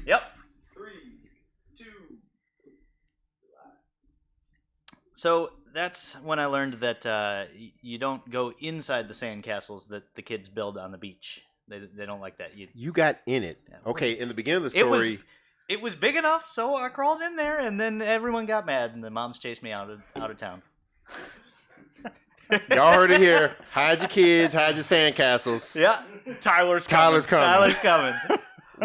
Yep. 3, 2. So that's when I learned that you don't go inside the sandcastles that the kids build on the beach. They don't like that. You got in it. Yeah. Okay, in the beginning of the story... It was big enough, so I crawled in there, and then everyone got mad, and the moms chased me out of town. Y'all heard it here. Hide your kids, hide your sandcastles. Yeah. Tyler's coming.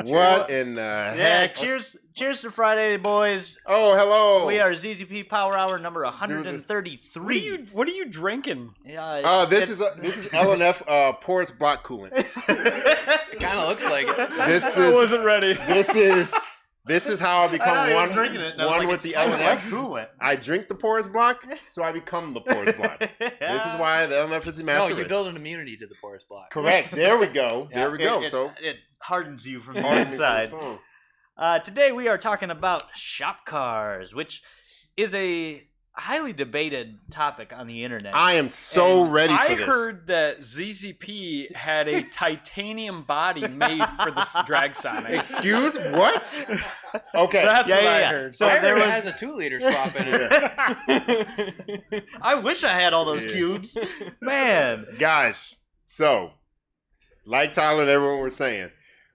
What in the heck? Cheers to Friday, boys. Oh, hello. We are ZZP Power Hour number 133. What are you drinking? Yeah. This is LNF porous block coolant. It kind of looks like it. I wasn't ready. This is how I become one with the LNF. Coolant. I drink the porous block, so I become the porous block. This is why the LNF is the master. No, you build an immunity to the porous block. Correct. There we go. Yeah, it hardens you from the inside. Today we are talking about shop cars, which is a highly debated topic on the internet. I am so ready for this. I heard that ZZP had a titanium body made for this drag Sonic. Excuse? What? Okay. That's what I heard. So there has a 2-liter swap in it. I wish I had all those cubes. Man. Guys, so, like Tyler and everyone were saying,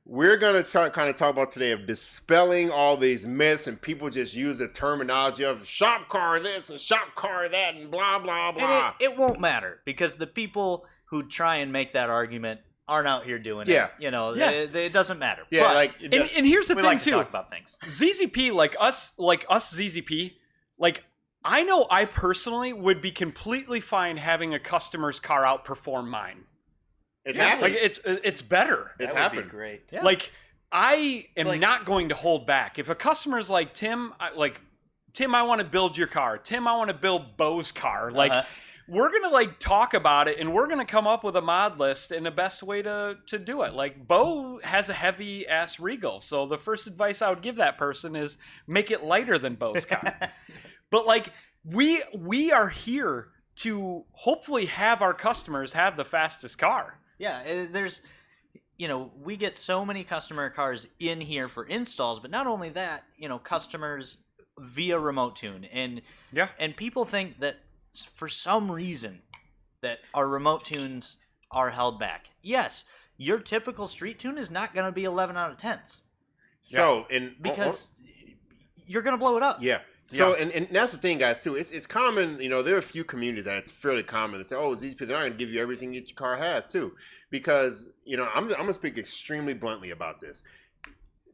we're going to kind of talk about today of dispelling all these myths, and people just use the terminology of shop car this and shop car that and blah, blah, blah. And it won't matter because the people who try and make that argument aren't out here doing it. You know, it doesn't matter. Yeah, but and here's the thing, like too. To talk about things. ZZP, like us ZZP, like, I know I personally would be completely fine having a customer's car outperform mine. It's happening. Like it's better. It's that happened. Would be great. Yeah. Like I am not going to hold back. If a customer's like Tim, I want to build your car. Tim, I want to build Bo's car. Like we're gonna like talk about it, and we're gonna come up with a mod list and the best way to do it. Like Bo has a heavy ass Regal, so the first advice I would give that person is make it lighter than Bo's car. But like we are here to hopefully have our customers have the fastest car. Yeah, we get so many customer cars in here for installs, but not only that, customers via remote tune. And people think that for some reason that our remote tunes are held back. Yes, your typical street tune is not going to be 11 out of 10s. So, because you're going to blow it up. Yeah. So, and that's the thing, guys, too. It's common, there are a few communities that it's fairly common to say, oh, ZZP, they're not going to give you everything that your car has, too. Because, I'm going to speak extremely bluntly about this.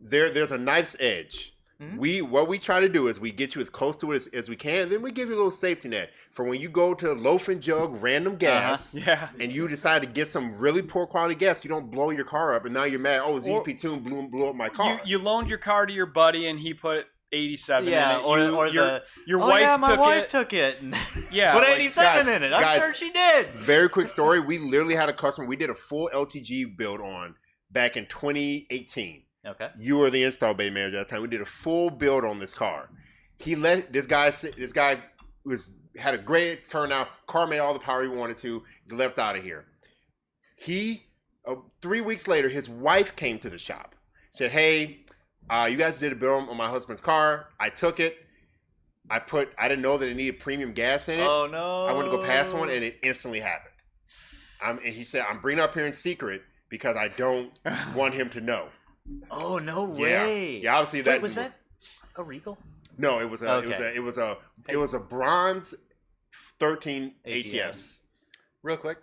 There's a knife's edge. Mm-hmm. What we try to do is we get you as close to it as we can, and then we give you a little safety net for when you go to loaf and jug random gas, and you decide to get some really poor quality gas, you don't blow your car up, and now you're mad, oh, ZZP Tune blew up my car. You loaned your car to your buddy, and he put 87 in it. Your wife took it and put 87 in it. I'm sure she did. Very quick story. We literally had a customer we did a full LTG build on back in 2018. Okay. You were the install bay manager at the time. We did a full build on this car. This guy had a great turnout. Car made all the power he wanted to. He left out of here. 3 weeks later, his wife came to the shop. Said, hey, you guys did a build on my husband's car. I took it. I didn't know that it needed premium gas in it. Oh, no. I went to go pass one, and it instantly happened. And he said, I'm bringing it up here in secret because I don't want him to know. Oh, no way. Yeah, obviously that. Wait, was that a Regal? No, it was a bronze 13 ATS. Real quick,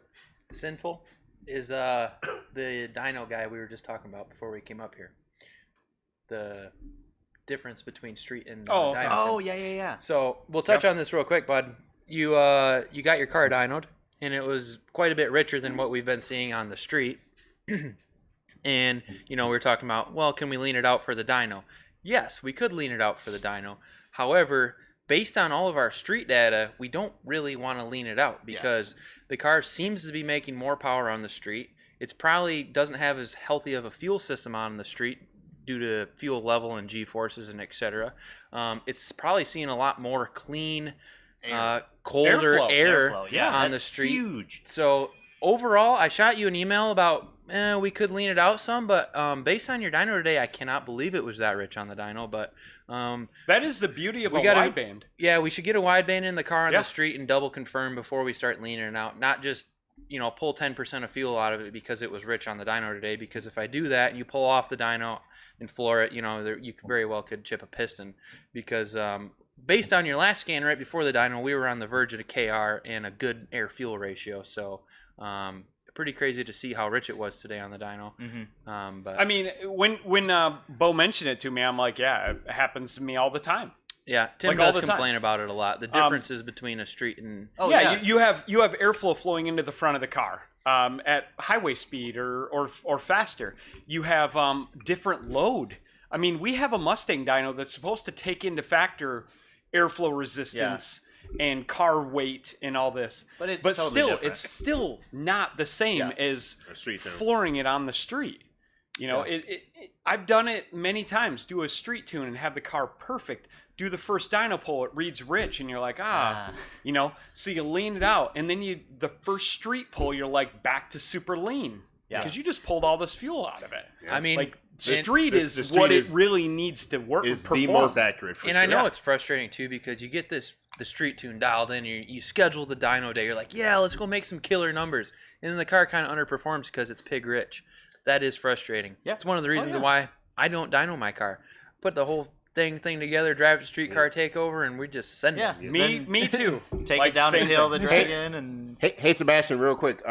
Sinful is the dyno guy we were just talking about before we came up here. The difference between street and dyno. Oh, yeah. So we'll touch on this real quick, bud. You got your car dynoed, and it was quite a bit richer than what we've been seeing on the street. And, we were talking about, well, can we lean it out for the dyno? Yes, we could lean it out for the dyno. However, based on all of our street data, we don't really want to lean it out because the car seems to be making more power on the street. It's probably doesn't have as healthy of a fuel system on the street due to fuel level and G-forces and etc. It's probably seeing a lot more clean, colder air Airflow. on the street. Huge. So overall, I shot you an email about we could lean it out some, but based on your dyno today, I cannot believe it was that rich on the dyno. But that is the beauty of a wideband. Yeah, we should get a wideband in the car on the street and double confirm before we start leaning it out. Not just pull 10% of fuel out of it because it was rich on the dyno today. Because if I do that and you pull off the dyno and floor it, you very well could chip a piston. Because based on your last scan right before the dyno, we were on the verge of a KR and a good air-fuel ratio. So pretty crazy to see how rich it was today on the dyno. But I mean, when Bo mentioned it to me, I'm like, yeah, it happens to me all the time. Yeah, Tim does complain about it a lot. The differences between a street and you have airflow flowing into the front of the car at highway speed or faster. You have different load. I mean, we have a Mustang dyno that's supposed to take into factor airflow resistance and car weight and all this, but it's still not the same as flooring it on the street. I've done it many times. Do a street tune and have the car perfect. Do the first dyno pull, it reads rich, and you're like, so you lean it out, and then the first street pull, you're like back to super lean because you just pulled all this fuel out of it. I mean, like street is what it really needs to work. Is perform. the most accurate for and sure. I know it's frustrating too because you get the street tune dialed in, you schedule the dyno day, you're like, yeah, let's go make some killer numbers, and then the car kind of underperforms because it's pig rich. That is frustrating. Yeah, it's one of the reasons why I don't dyno my car. Put the whole thing together, drive to street car takeover, and we just send it. Me too. Take it down to tail the dragon and hey Sebastian, real quick,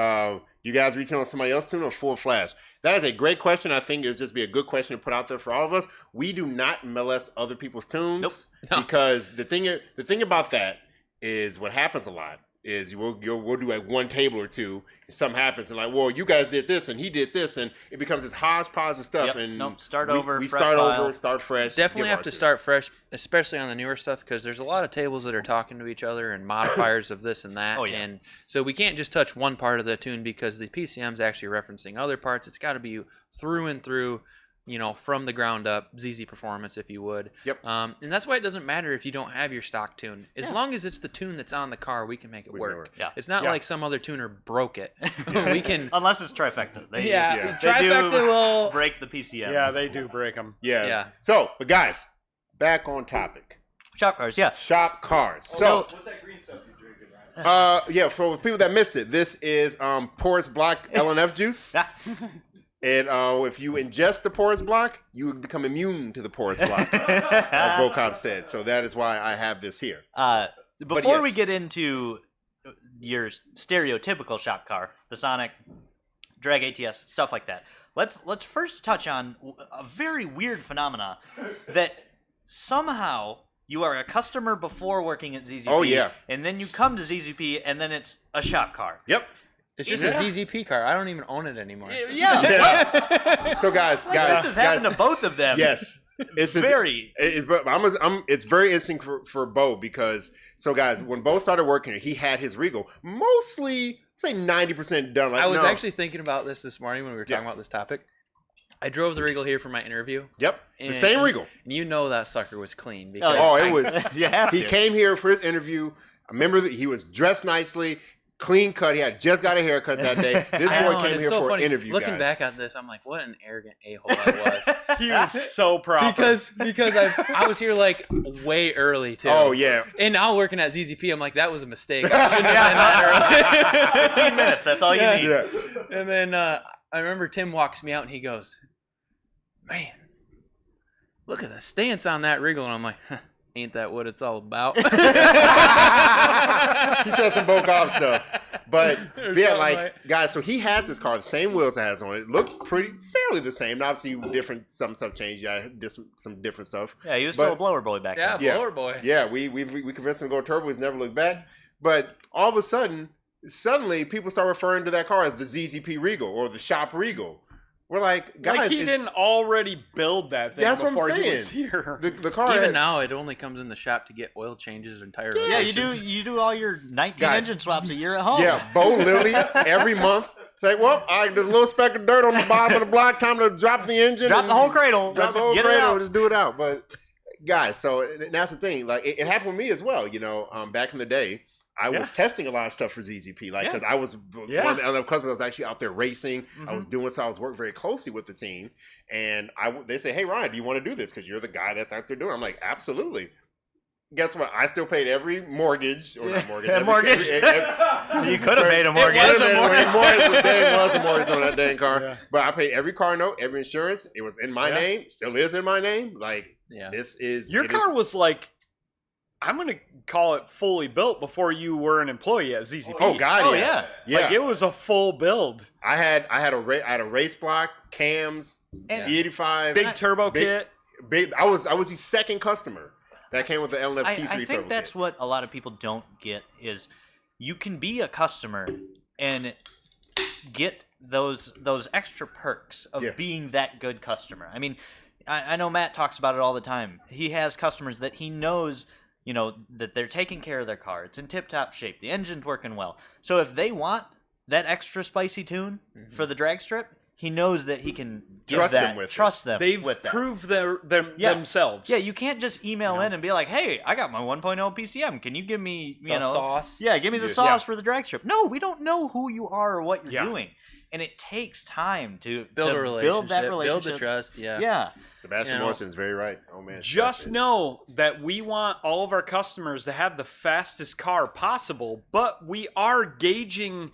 you guys reaching on somebody else tune or full flash? That is a great question. I think it'll just be a good question to put out there for all of us. We do not molest other people's tunes because the thing about that is what happens a lot is we'll do like one table or two, and something happens, and like, well, you guys did this, and he did this, and it becomes this hodgepodge of stuff. And start over. We start over, start fresh. Definitely have to start fresh, especially on the newer stuff, because there's a lot of tables that are talking to each other and modifiers of this and that. And so we can't just touch one part of the tune because the PCM is actually referencing other parts. It's got to be through and through. From the ground up, ZZPerformance, if you would. Yep. And that's why it doesn't matter if you don't have your stock tune. As long as it's the tune that's on the car, we can make it work. Yeah. It's not like some other tuner broke it. We can. Unless it's trifecta. Trifecta will break the PCMs. Yeah, they do break them. Yeah. So, but guys, back on topic. Shop cars, yeah. Shop cars. So what's that green stuff you're drinking? For people that missed it, this is porous block LNF juice. And if you ingest the porous block, you become immune to the porous block, as Bocop said. So that is why I have this here. Before we get into your stereotypical shop car, the Sonic, Drag ATS, stuff like that, let's first touch on a very weird phenomena that somehow you are a customer before working at ZZP. Oh, yeah. And then you come to ZZP, and then it's a shop car. Yep. It's just a ZZP car. I don't even own it anymore. Yeah. So guys, this has happened to both of them. Yes. It's very interesting for Bo because guys, when Bo started working here, he had his Regal mostly say 90% done. I was actually thinking about this morning when we were talking about this topic. I drove the Regal here for my interview. Yep, the same Regal. And that sucker was clean. Because it was. You have to. He came here for his interview. I remember that he was dressed nicely. Clean cut. He had just got a haircut that day. This boy came here for an interview. Looking back at this, I'm like, what an arrogant a-hole I was. He was so proper. Because I was here like way early too. Oh yeah. And now working at ZZP, I'm like, that was a mistake. I shouldn't have been that early. 15 minutes. That's all you need. Yeah. And then I remember Tim walks me out and he goes, "Man, look at the stance on that Regal." And I'm like, huh. Ain't that what it's all about? He said some Bocop stuff. But guys, so he had this car, the same wheels it has on it. It looks fairly the same. Obviously, some stuff changed. Yeah, some different stuff. Yeah, he was still a blower boy back then. Yeah, blower boy. Yeah, we convinced him to go turbo. He's never looked back. But all of a suddenly, people start referring to that car as the ZZP Regal or the Shop Regal. We're like, guys, he didn't already build that thing before he was here. The car even now, it only comes in the shop to get oil changes and tire rotations. You do all your 19 engine swaps a year at home. Yeah, Bo literally every month. Say, well, there's a little speck of dirt on the bottom of the block. Time to drop the engine. Drop the whole cradle. Drop the whole cradle. Just do it out. But guys, so that's the thing. Like it happened with me as well. Back in the day, I was testing a lot of stuff for ZZP, like because I was one of the LF customers that was actually out there racing. I was doing so. I was working very closely with the team, and they say, "Hey, Ryan, do you want to do this? Because you're the guy that's out there doing." I'm like, "Absolutely." Guess what? I still paid every mortgage or not mortgage. You could have made a mortgage. It was a mortgage on that dang car. Yeah. But I paid every car note, every insurance. It was in my name. Still is in my name. Like this is your car was like. I'm gonna call it fully built before you were an employee at ZZP. Oh God, yeah. Like it was a full build. I had a race block, cams, E85, big turbo kit. Big. I was the second customer that came with the LNF T3 turbo I think that's kit. what a lot of people don't get is you can be a customer and get those extra perks of being that good customer. I mean, I know Matt talks about it all the time. He has customers that he knows. You know, that they're taking care of their car. It's in tip-top shape. The engine's working well. So if they want that extra spicy tune for the drag strip, he knows that he can trust them with that. They've proved themselves. Yeah, you can't just email in and be like, "Hey, I got my 1.0 PCM. Can you give me, the sauce? Yeah, give me the sauce for the drag strip." No, we don't know who you are or what you're doing. And it takes time to build a relationship, build that relationship, build the trust. Yeah. Sebastian Morrison is very right. Oh man. Just know that we want all of our customers to have the fastest car possible, but we are gauging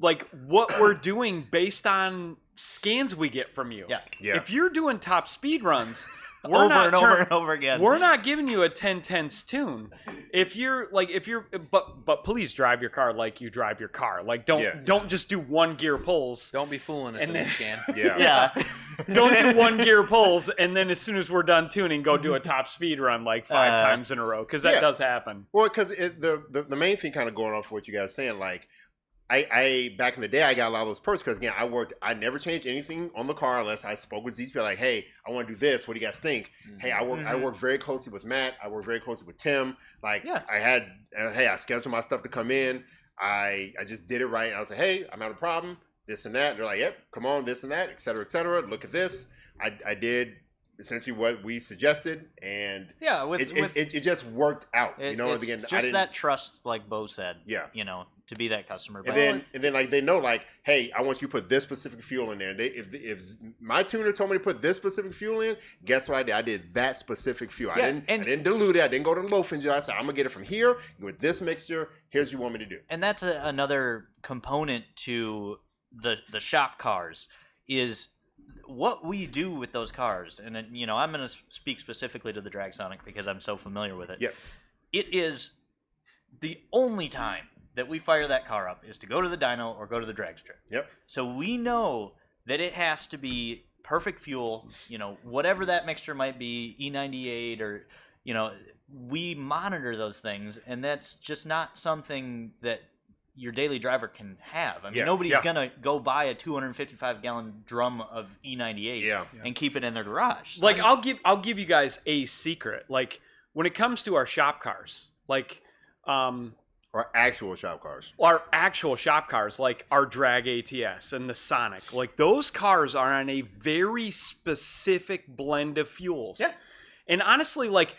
like what we're doing based on scans we get from you. Yeah. If you're doing top speed runs, over and over again. We're not giving you a 10/10 tune. But please drive your car like you drive your car. Like don't just do one gear pulls. Don't be fooling us in the scan. Don't do one gear pulls and then as soon as we're done tuning, go do a top speed run like 5 times in a row because that does happen. Well, because the main thing kind of going off what you guys are saying, like. I back in the day I got a lot of those perks because again I never changed anything on the car unless I spoke with ZZP like, hey, I want to do this. What do you guys think? Hey, I work very closely with Matt. I work very closely with Tim. Like I scheduled my stuff to come in. I just did it right. And I was like, hey, I'm having a problem. This and that. And they're like, yep, come on, this and that, et cetera, et cetera. Look at this. I did essentially what we suggested, and it just worked out. It's that trust, like Bo said. Yeah, to be that customer. And then like they know, like, hey, I want you to put this specific fuel in there. If my tuner told me to put this specific fuel in, guess what I did? I did that specific fuel. I didn't dilute it. I didn't go to the low engine. I said, I'm gonna get it from here with this mixture. Here's what you want me to do. And that's another component to the shop cars is what we do with those cars. And I'm going to speak specifically to the Dragsonic because I'm so familiar with it. Yep. It is the only time that we fire that car up is to go to the dyno or go to the drag strip. Yep. So we know that it has to be perfect fuel, whatever that mixture might be, E98 or, we monitor those things, and that's just not something that your daily driver can have. I mean, nobody's going to go buy a 255-gallon drum of E98 and keep it in their garage. Like, I'll give you guys a secret. Like, when it comes to our shop cars, like our actual shop cars. Like our Drag ATS and the Sonic. Like, those cars are on a very specific blend of fuels. Yeah. And honestly, like,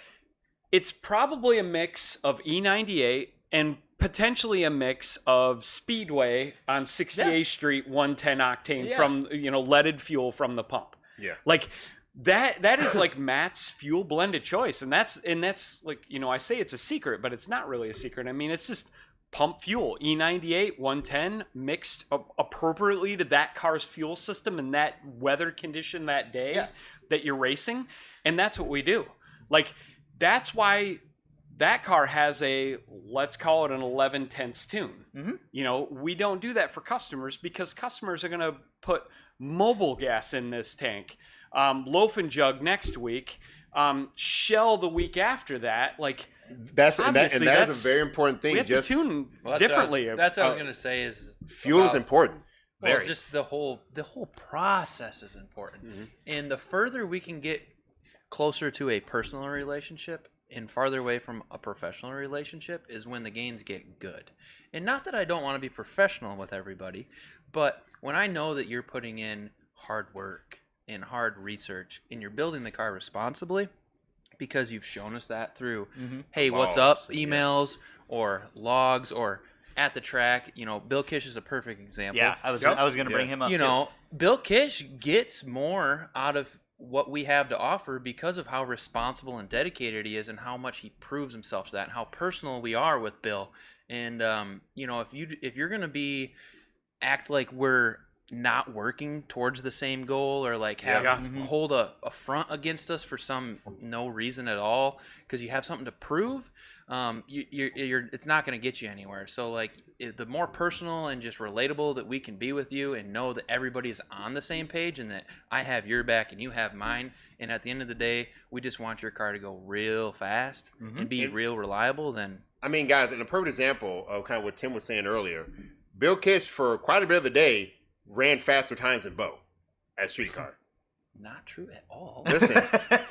it's probably a mix of E98 and potentially a mix of Speedway on 68th Street 110 octane from leaded fuel from the pump. Yeah. Like that is like Matt's fuel blended choice, and that's like, I say it's a secret, but it's not really a secret. I mean, it's just pump fuel, E98 110 mixed appropriately to that car's fuel system and that weather condition that day that you're racing, and that's what we do. Like, that's why that car has a, let's call it an 11/10 tune. Mm-hmm. We don't do that for customers because customers are going to put mobile gas in this tank. Loaf and Jug next week. Shell the week after that. Like, that is a very important thing. We have to tune differently. That's what I was going to say. Is fuel is important. Well, just the whole process is important, and the further we can get closer to a personal relationship and farther away from a professional relationship is when the gains get good. And not that I don't want to be professional with everybody, but when I know that you're putting in hard work and hard research and you're building the car responsibly, because you've shown us that through, hey, what's up, emails, or logs or at the track. You know, Bill Kish is a perfect example. Yeah, I was going to bring him up. You know, Bill Kish gets more out of what we have to offer because of how responsible and dedicated he is, and how much he proves himself to that, and how personal we are with Bill. And you know, if you're gonna act like we're not working towards the same goal, or like hold a front against us for no reason at all because you have something to prove, it's not going to get you anywhere. So like the more personal and just relatable that we can be with you, and know that everybody is on the same page, and that I have your back and you have mine, and at the end of the day we just want your car to go real fast and be real reliable, then I mean, guys, in a perfect example of kind of what Tim was saying earlier, Bill Kish for quite a bit of the day ran faster times than Bo at street car. Not true at all. Listen,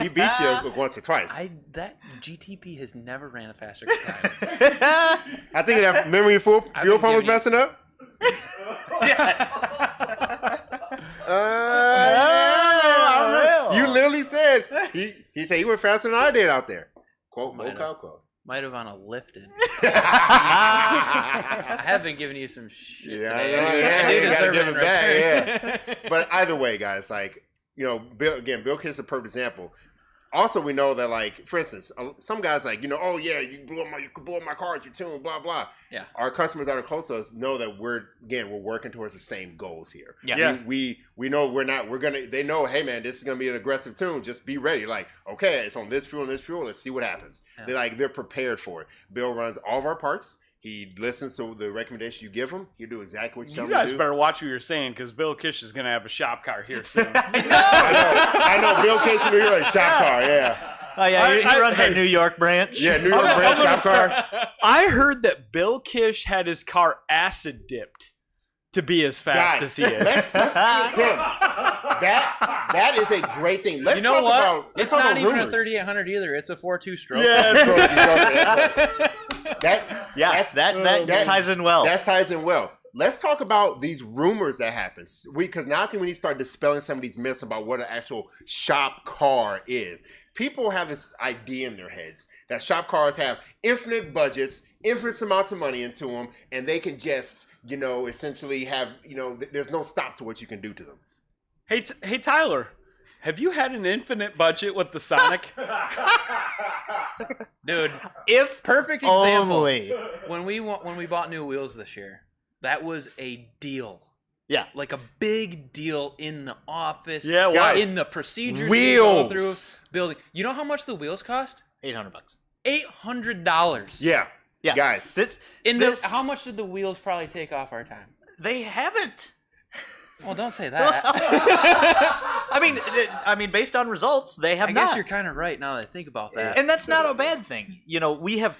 he beat you once or twice. That GTP has never ran a faster time. I think that memory fuel pump was messing up. You literally said he said he went faster than I did out there. Quote, quote. Might have on a lifted. I have been giving you some shit today. You gotta give it back, yeah. But either way, guys, like, you know, Bill Kish is a perfect example. Also, we know that, like, for instance, some guys like, you know, oh yeah, you could blow up my car at your tune, blah blah. Yeah. Our customers that are close to us know that we're working towards the same goals here. Yeah. We know they know, hey man, this is gonna be an aggressive tune. Just be ready. Like, okay, it's on this fuel and this fuel. Let's see what happens. Yeah. They're prepared for it. Bill runs all of our parts. He listens to the recommendation you give him. He'll do exactly what you tell him to do. You guys better watch what you're saying, because Bill Kish is going to have a shop car here soon. I know. Bill Kish in New York, shop car, yeah. Oh, yeah, he runs our New York branch. Yeah, New York branch, shop car. I heard that Bill Kish had his car acid dipped to be as fast as he is. Let's Tim, that is a great thing. Let's talk about it's not even rumors. A 3800 either. It's a 4.2 stroke. Yeah, that ties in well. That ties in well. Let's talk about these rumors that happen. Because now I think we need to start dispelling some of these myths about what an actual shop car is. People have this idea in their heads that shop cars have infinite budgets, infinite amounts of money into them, and they can just, you know, essentially have, you know, there's no stop to what you can do to them. Hey, Tyler, have you had an infinite budget with the Sonic? Dude, if perfect example. Only. When we bought new wheels this year, that was a deal. Yeah, like a big deal in the office. Yeah, guys, in the procedures wheels. We go through building. You know how much the wheels cost? $800. $800. Yeah, guys. How much did the wheels probably take off our time? They haven't. Well, don't say that. I mean, based on results, they have not. I guess you're kind of right now that I think about that. And that's not a bad thing. You know, we have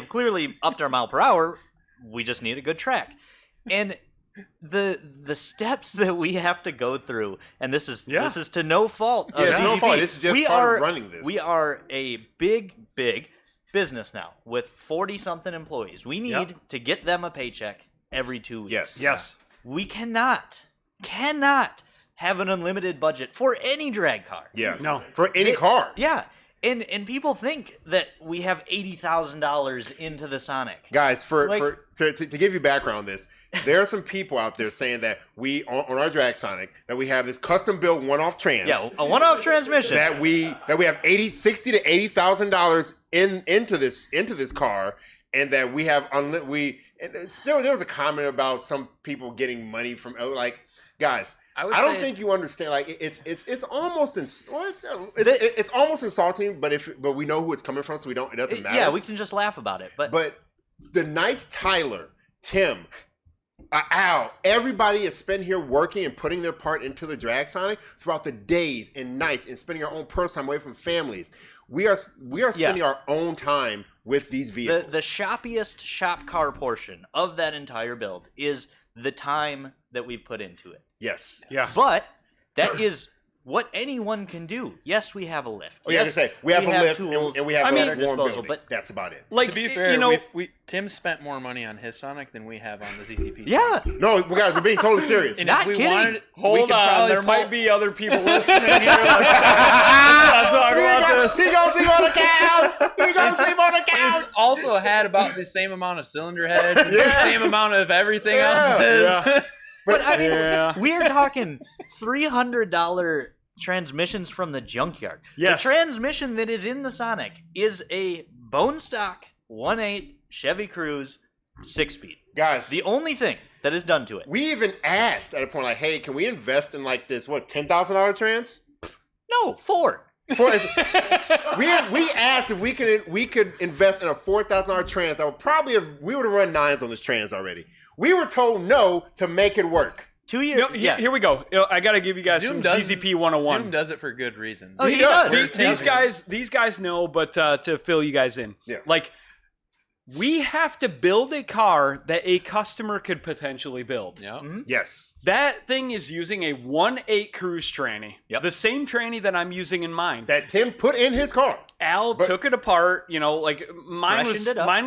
clearly upped our mile per hour. We just need a good track. And the steps that we have to go through, and this is to no fault of it's ZZP. no fault. This is just part of running this. We are a big business now with 40-something employees. We need to get them a paycheck every 2 weeks. Yes. We cannot have an unlimited budget for any drag car. Yeah. No. For any car. Yeah. And people think that we have $80,000 into the Sonic. Guys, to give you background on this, there are some people out there saying that we on our drag Sonic that we have this custom built one-off trans. Yeah, a one-off transmission. That we have $60,000 to $80,000 into this car, and that we have and still there was a comment about some people getting money from, like, guys. I don't think you understand. Like, it's almost it's almost insulting. But we know who it's coming from, so it doesn't matter. Yeah, we can just laugh about it. But the nights Tyler, Tim, Al, everybody has spent here working and putting their part into the drag Sonic throughout the days and nights and spending our own personal time away from families. We are spending our own time with these vehicles. The shoppiest shop car portion of that entire build is the time that we put into it. Yes. Yeah. But that is what anyone can do. Yes, we have a lift. Oh, yeah, we have a lift tools and we have at our disposal, building. But that's about it. Like, to be fair, Tim spent more money on his Sonic than we have on the ZZP. Yeah. No, guys, we're being totally serious. And not kidding. Hold on, there might be other people listening here. Let's talk about this. He gonna sleep on the couch. He gonna sleep on the couch. It's also had about the same amount of cylinder heads, the same amount of everything else. Yeah. But I mean, we are talking $300 transmissions from the junkyard. Yes. The transmission that is in the Sonic is a bone stock 1.8 Chevy Cruze 6-speed. Guys, The only thing that is done to it. we even asked at a point like, hey, can we invest in like this, what, $10,000 trans? No, 4. We asked if we could invest in a $4,000 trans that would probably we would have run 9s on this trans already. We were told no to make it work. 2 years. Here we go. I got to give you guys some ZZP 101. Zoom does it for good reason. Oh, he does. These guys know, but to fill you guys in, like we have to build a car that a customer could potentially build. Yeah. Mm-hmm. Yes. That thing is using a 1.8 Cruze tranny. Yep. The same tranny that I'm using in mine. That Tim put in his car. Al took it apart, like mine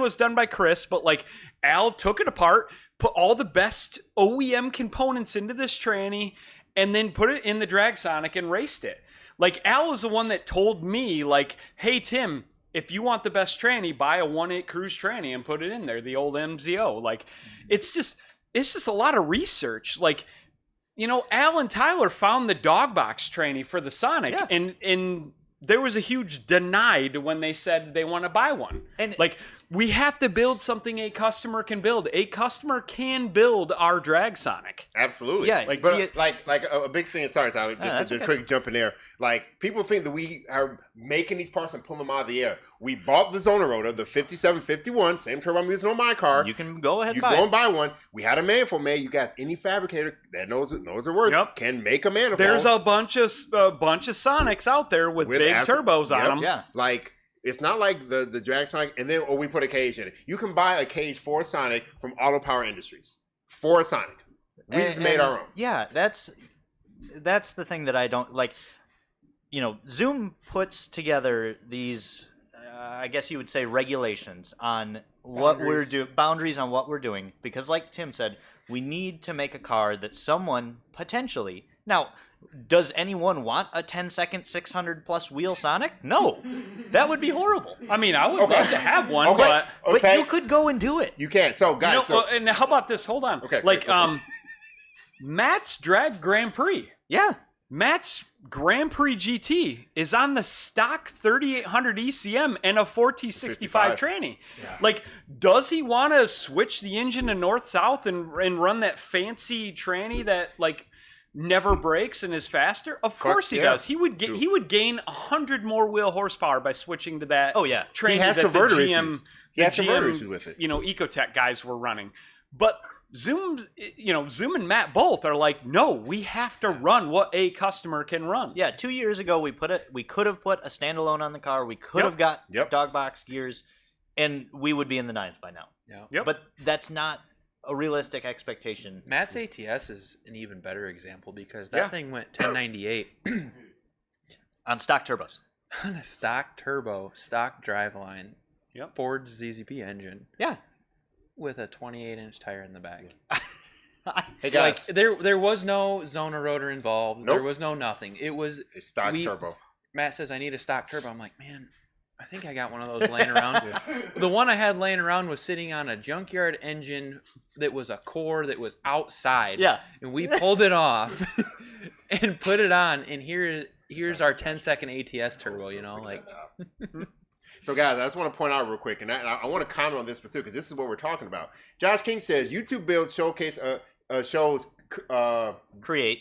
was done by Chris, but like Al took it apart, put all the best OEM components into this tranny, and then put it in the Drag Sonic and raced it. Like Al was the one that told me, like, hey Tim, if you want the best tranny, buy a 1.8 Cruze tranny and put it in there, the old MZO. Like, it's just a lot of research. Like, Al and Tyler found the dog box tranny for the Sonic, and there was a huge denied when they said they want to buy one. And like, we have to build something a customer can build. A customer can build our Drag Sonic. Absolutely. Yeah. Like a big thing. Sorry, Tyler. Just quick jump in there. Like, people think that we are making these parts and pulling them out of the air. We bought the Zona Rotor, the 5751, same turbo I'm using on my car. You can go ahead and buy it. You go and buy one. We had a manifold made. You guys, any fabricator that knows their worth can make a manifold. There's a bunch of Sonics out there with big turbos on them. Yeah. Like, it's not like the Drag Sonic, and then we put a cage in it. You can buy a cage for a Sonic from Auto Power Industries. For a Sonic. We just made our own. Yeah, that's the thing that I don't like. Zoom puts together these, I guess you would say, regulations on what we're doing, boundaries on what we're doing, because like Tim said, we need to make a car that someone potentially. Now, does anyone want a 10-second 600+ wheel Sonic? No, that would be horrible. I mean, I would love to have one, but you could go and do it. You can. So, guys, and how about this? Hold on. Okay. Like, Matt's Drag Grand Prix. Yeah. Matt's Grand Prix GT is on the stock 3800 ECM and a 4T65 tranny. Yeah. Like, does he want to switch the engine to north-south and run that fancy tranny that, like, never breaks and is faster? Of course he does. He would gain 100 more wheel horsepower by switching to that. Oh yeah, tranny that the GM, issues with it. Ecotech guys were running. But Zoom and Matt both are like, no, we have to run what a customer can run. Yeah, 2 years ago we could have put a standalone on the car. We could have got dog box gears, and we would be in the 9s by now. Yeah. But that's not a realistic expectation. Matt's ATS is an even better example because that thing went 1098 on stock turbos. On a stock turbo, stock driveline, Ford ZZP engine. Yeah. With a 28-inch tire in the back. Hey guys, like there was no Zona rotor involved. Nope. There was no nothing. It was a stock turbo. Matt says, I need a stock turbo. I'm like, man, I think I got one of those laying around. The one I had laying around was sitting on a junkyard engine that was a core that was outside. Yeah. And we pulled it off and put it on, and here's our 10-second ATS turbo, like. So, guys, I just want to point out real quick, and I want to comment on this specifically, because this is what we're talking about. Josh King says, YouTube build showcase shows create.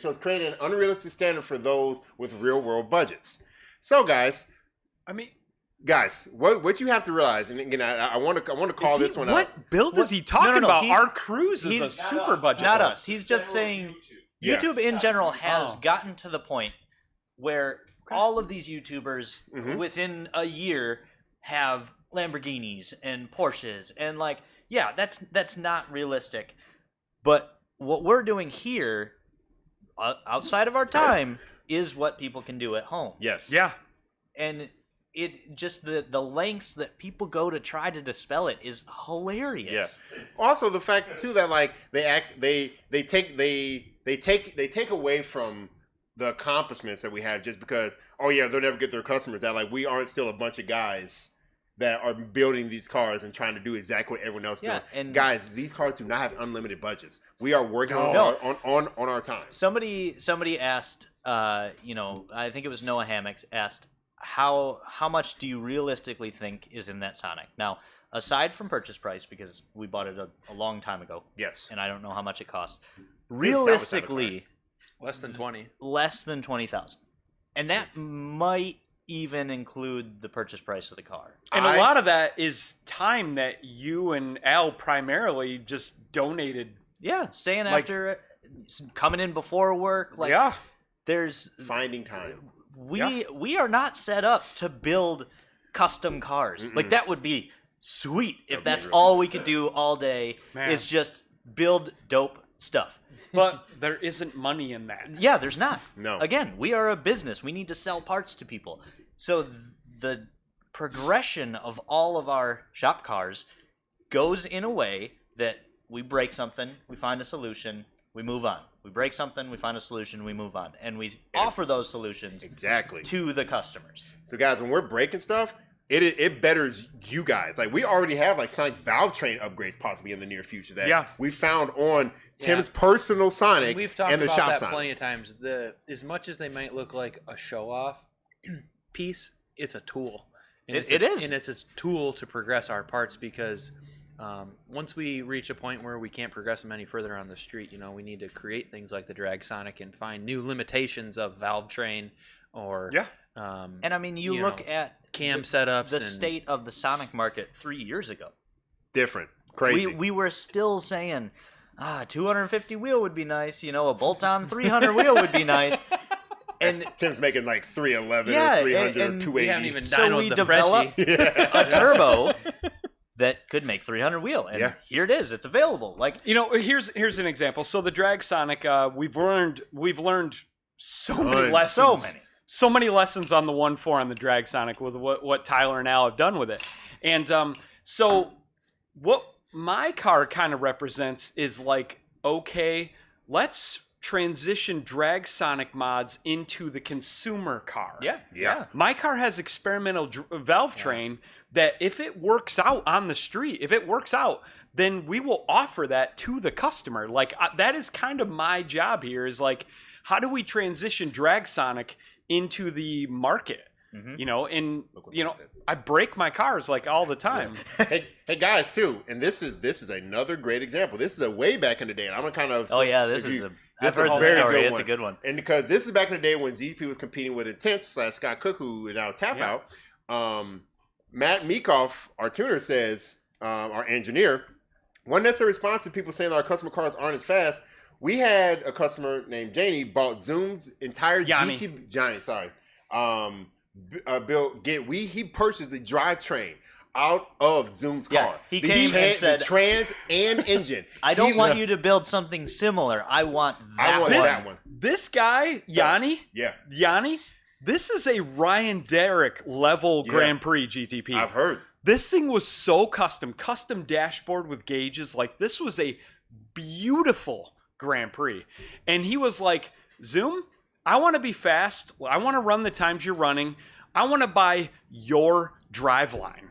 Shows creating an unrealistic standard for those with real-world budgets. So, guys, what you have to realize, and again, I want to call this one out. What build is he talking about? Our Cruze is a super budget. Not us. He's just saying YouTube in general has gotten to the point where all of these YouTubers within a year have Lamborghinis and Porsches, and that's not realistic. But what we're doing here, outside of our time, is what people can do at home. Yes. Yeah. And it just the lengths that people go to try to dispel it is hilarious. Yes. Also, the fact too that they take away from the accomplishments that we have just because they'll never get their customers, that we aren't still a bunch of guys that are building these cars and trying to do exactly what everyone else is doing. And guys, these cars do not have unlimited budgets. We are working on our time. Somebody asked, I think it was Noah Hammocks asked, how much do you realistically think is in that Sonic? Now, aside from purchase price, because we bought it a long time ago. Yes. And I don't know how much it cost. Realistically, less than 20. Less than 20,000. And that might even include the purchase price of the car. And a lot of that is time that you and Al primarily just donated. Yeah, staying after, coming in before work. There's finding time. We are not set up to build custom cars. Like, that would be sweet if that's all we could do all day. Is just build dope stuff. But there isn't money in that. Yeah, there's not. No. Again, we are a business. We need to sell parts to people. So the progression of all of our shop cars goes in a way that we break something, we find a solution, we move on. We break something, we find a solution, we move on. And we offer those solutions to the customers. So guys, when we're breaking stuff, it betters you guys. Like, we already have like Sonic valve train upgrades possibly in the near future that we found on Tim's personal Sonic We've talked and the about shop that Sonic. plenty of times. As much as they might look like a show off piece, it's a tool. And It is. And it's a tool to progress our parts, because once we reach a point where we can't progress them any further on the street, we need to create things like the Drag Sonic and find new limitations of valve train or and I mean, you look at cam setups, the state of the Sonic market 3 years ago. Different. Crazy. We were still saying, 250 wheel would be nice. A bolt-on 300 wheel would be nice. And Tim's making like 311 or 300 or 280. We haven't even so we developed a turbo that could make 300 wheel, and here it is. It's available. Here's an example. So the Drag Sonic, we've learned so many lessons. So many lessons on the 1.4 on the Drag Sonic with what Tyler and Al have done with it. And so what my car kind of represents is like, okay, let's transition Drag Sonic mods into the consumer car. Yeah. My car has experimental valve train that if it works out on the street, then we will offer that to the customer. Like, that is kind of my job here, is like, how do we transition Drag Sonic into the market? I break my cars like all the time. Hey guys, too, and this is another great example. This is a way back in the day, and I'm gonna kind of I've heard the story. It's a good one. And because this is back in the day when ZZP was competing with Intense / Scott Cook, who is now Tap Out. Matt Meekoff, our tuner, says, our engineer, one necessary response to people saying that our customer cars aren't as fast. We had a customer named Janie bought Zoom's entire Johnny, sorry. He purchased the drivetrain out of Zoom's car. He came and said, the trans and engine. I don't want you to build something similar. I want that one. This guy, Yanni, this is a Ryan Derrick level Grand Prix GTP. I've heard. This thing was so custom dashboard with gauges. Like, this was a beautiful Grand Prix. And he was like, Zoom, I want to be fast. I want to run the times you're running. I want to buy your driveline.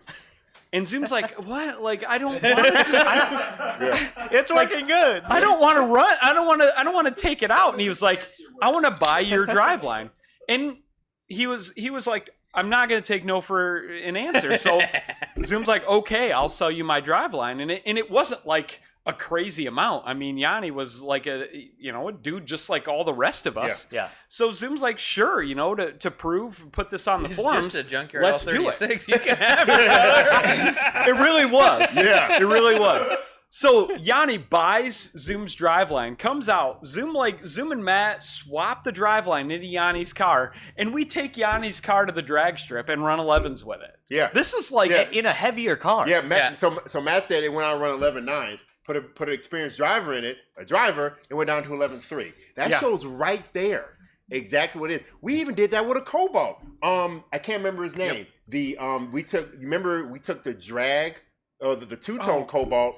And Zoom's like, what? Like, I don't want to. It's working good. I don't want to run. I don't want to take it out. And he was like, I want to buy your driveline. And he was like, I'm not going to take no for an answer. So Zoom's like, okay, I'll sell you my driveline. And it wasn't like a crazy amount. I mean, Yanni was like a dude just like all the rest of us. Yeah. So Zoom's like, sure, to prove, put this on the forums. Just a junkyard let's do L36. it. You can have it. It really was. Yeah. It really was. So Yanni buys Zoom's driveline, comes out. Zoom and Matt swap the driveline into Yanni's car, and we take Yanni's car to the drag strip and run 11s with it. Yeah. This is like in a heavier car. Yeah, Matt, So Matt said it went out and run 11.9s. Put an experienced driver in it, it went down to 11.3. That shows right there exactly what it is. We even did that with a Cobalt. I can't remember his name. Yep. We took the drag, the two-tone Cobalt.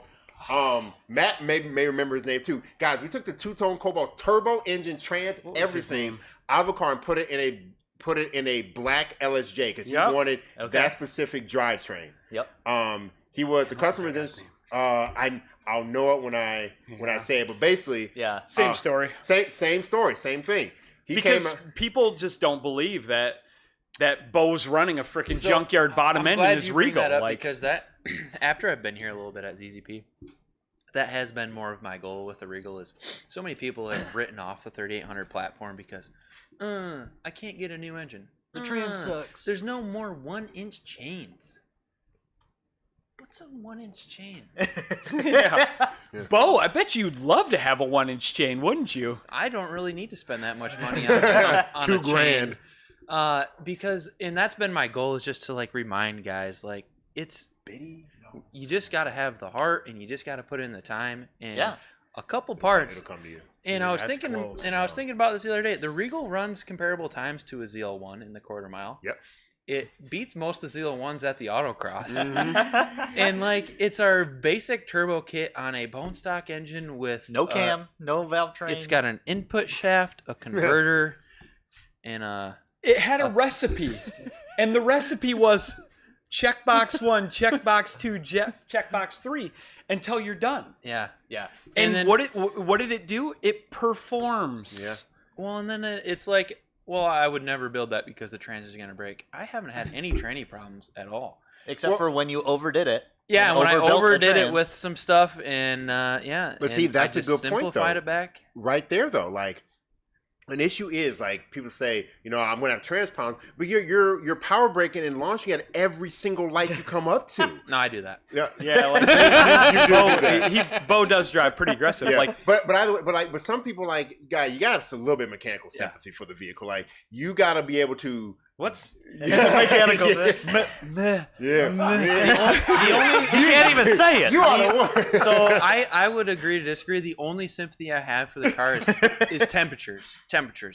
Matt may remember his name too. Guys, we took the two-tone Cobalt turbo engine, trans, everything out of a car and put it in a put it in a black LSJ because he wanted that specific drivetrain. Yep. He was the customer. I'll know it when I say it, but basically, same story. Same story, same thing. Because people just don't believe that Bo's running a freaking junkyard bottom end in his Regal. Because that after I've been here a little bit at ZZP, that has been more of my goal with the Regal. Is so many people have written off the 3800 platform because I can't get a new engine. The trans sucks. There's no more 1-inch chains. What's a 1-inch chain? Bo, I bet you'd love to have a 1-inch chain, wouldn't you? I don't really need to spend that much money on $2,000. Because that's been my goal, is just to like remind guys, like, it's you just got to have the heart and you just got to put in the time and a couple parts. It'll come to you. And I was thinking about this the other day. The Regal runs comparable times to a ZL1 in the quarter mile. Yep. It beats most of the ZL1s at the autocross. And like, it's our basic turbo kit on a bone stock engine with no cam, no valve train. It's got an input shaft, a converter, and it had a recipe. And the recipe was checkbox 1, checkbox 2, checkbox 3 until you're done. Yeah. And then what did it do? It performs. Yeah. Well, and then it's like, well, I would never build that because the trans is going to break. I haven't had any tranny problems at all. Except for when you overdid it. Yeah, when I overdid it with some stuff and But see, that's a good point, though. Simplified it back. Right there, though. Like, an issue is, like, people say, I'm going to have trans problems, but you're power braking and launching at every single light you come up to. No, I do that. Yeah, like Bo does drive pretty aggressive. Yeah. Like, but some people, like, guy, you got to have a little bit of mechanical sympathy for the vehicle. Like, you got to be able to. What's mechanical? Yeah. You can't even say it. You are the one. So I would agree to disagree. The only sympathy I have for the car is temperatures.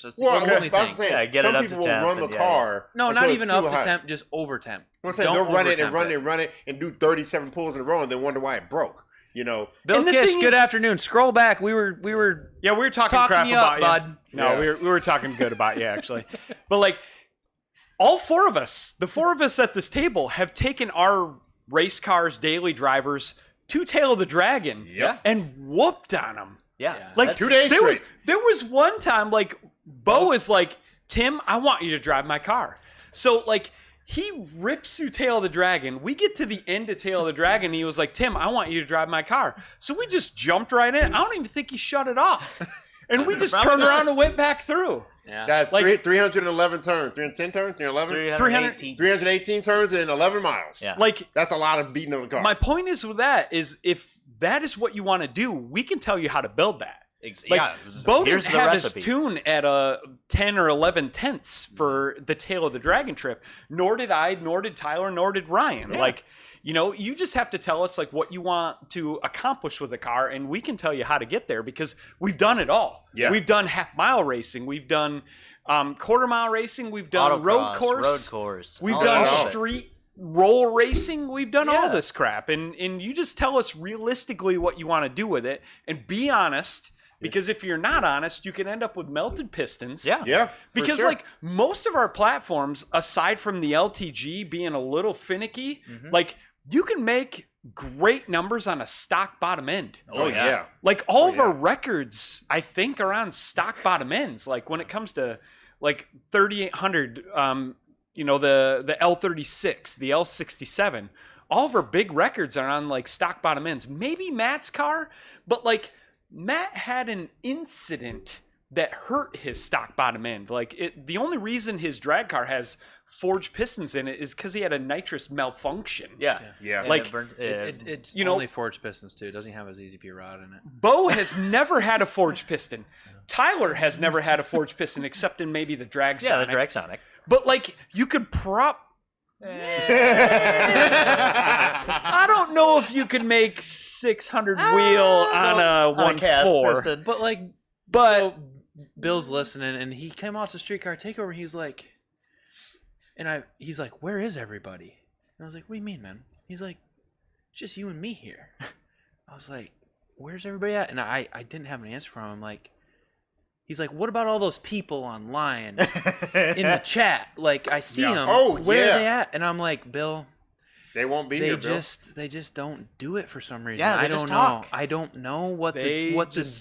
That's the only thing. Saying, get some it up people to temp. will run the car. No, not even up to temp, just over temp. I'm saying they'll run it and do 37 pulls in a row and then wonder why it broke. Bill Kish, good afternoon. Scroll back. We were talking crap about you, bud. No, we were talking good about you actually. But like, all four of us, the four of us at this table, have taken our race cars, daily drivers to Tail of the Dragon, and whooped on them. Yeah. Like 2 days straight. There was one time, like, Bo is like, Tim, I want you to drive my car. So like, he rips through Tail of the Dragon. We get to the end of Tail of the Dragon, and he was like, Tim, I want you to drive my car. So we just jumped right in. I don't even think he shut it off. And we just turned around and went back through. Yeah. That's like 311 turns, 310 turns, 311, 318 turns in 11 miles. Yeah. Like, that's a lot of beating on the car. My point is with that is, if that is what you want to do, we can tell you how to build that. Bo didn't have his tune at 10 or 11 tenths for the Tail of the Dragon trip. Nor did I, nor did Tyler, nor did Ryan. Yeah. Like, you just have to tell us like what you want to accomplish with the car, and we can tell you how to get there because we've done it all. Yeah. We've done half-mile racing. We've done quarter-mile racing. We've done road course. We've done street roll racing. We've done all this crap. And you just tell us realistically what you want to do with it, and be honest. Because if you're not honest, you can end up with melted pistons. Yeah. Because like most of our platforms, aside from the LTG being a little finicky, like you can make great numbers on a stock bottom end. Oh yeah. Like all of our records, I think, are on stock bottom ends. Like when it comes to like 3800, the L36, the L67, all of our big records are on like stock bottom ends. Maybe Matt's car, but like Matt had an incident that hurt his stock bottom end. Like the only reason his drag car has forged pistons in it is because he had a nitrous malfunction. Yeah. Like it's only forged pistons too. It doesn't have a ZZP rod in it. Bo has never had a forged piston. Tyler has never had a forged piston except in maybe the Drag Sonic. Yeah, the Drag Sonic. But like you could I don't know if you could make 600 wheel on a 1.4. But so Bill's listening, and he came out to Streetcar Takeover. He's like, where is everybody? And I was like, what do you mean, man? He's like, just you and me here. I was like, where's everybody at? And I didn't have an answer for him. I'm like, He's like, what about all those people online in the chat? Like, I see them. Oh, Where are they at? And I'm like, Bill, they won't be here, Bill. They just don't do it for some reason. Yeah, I just don't talk. know. I don't know what the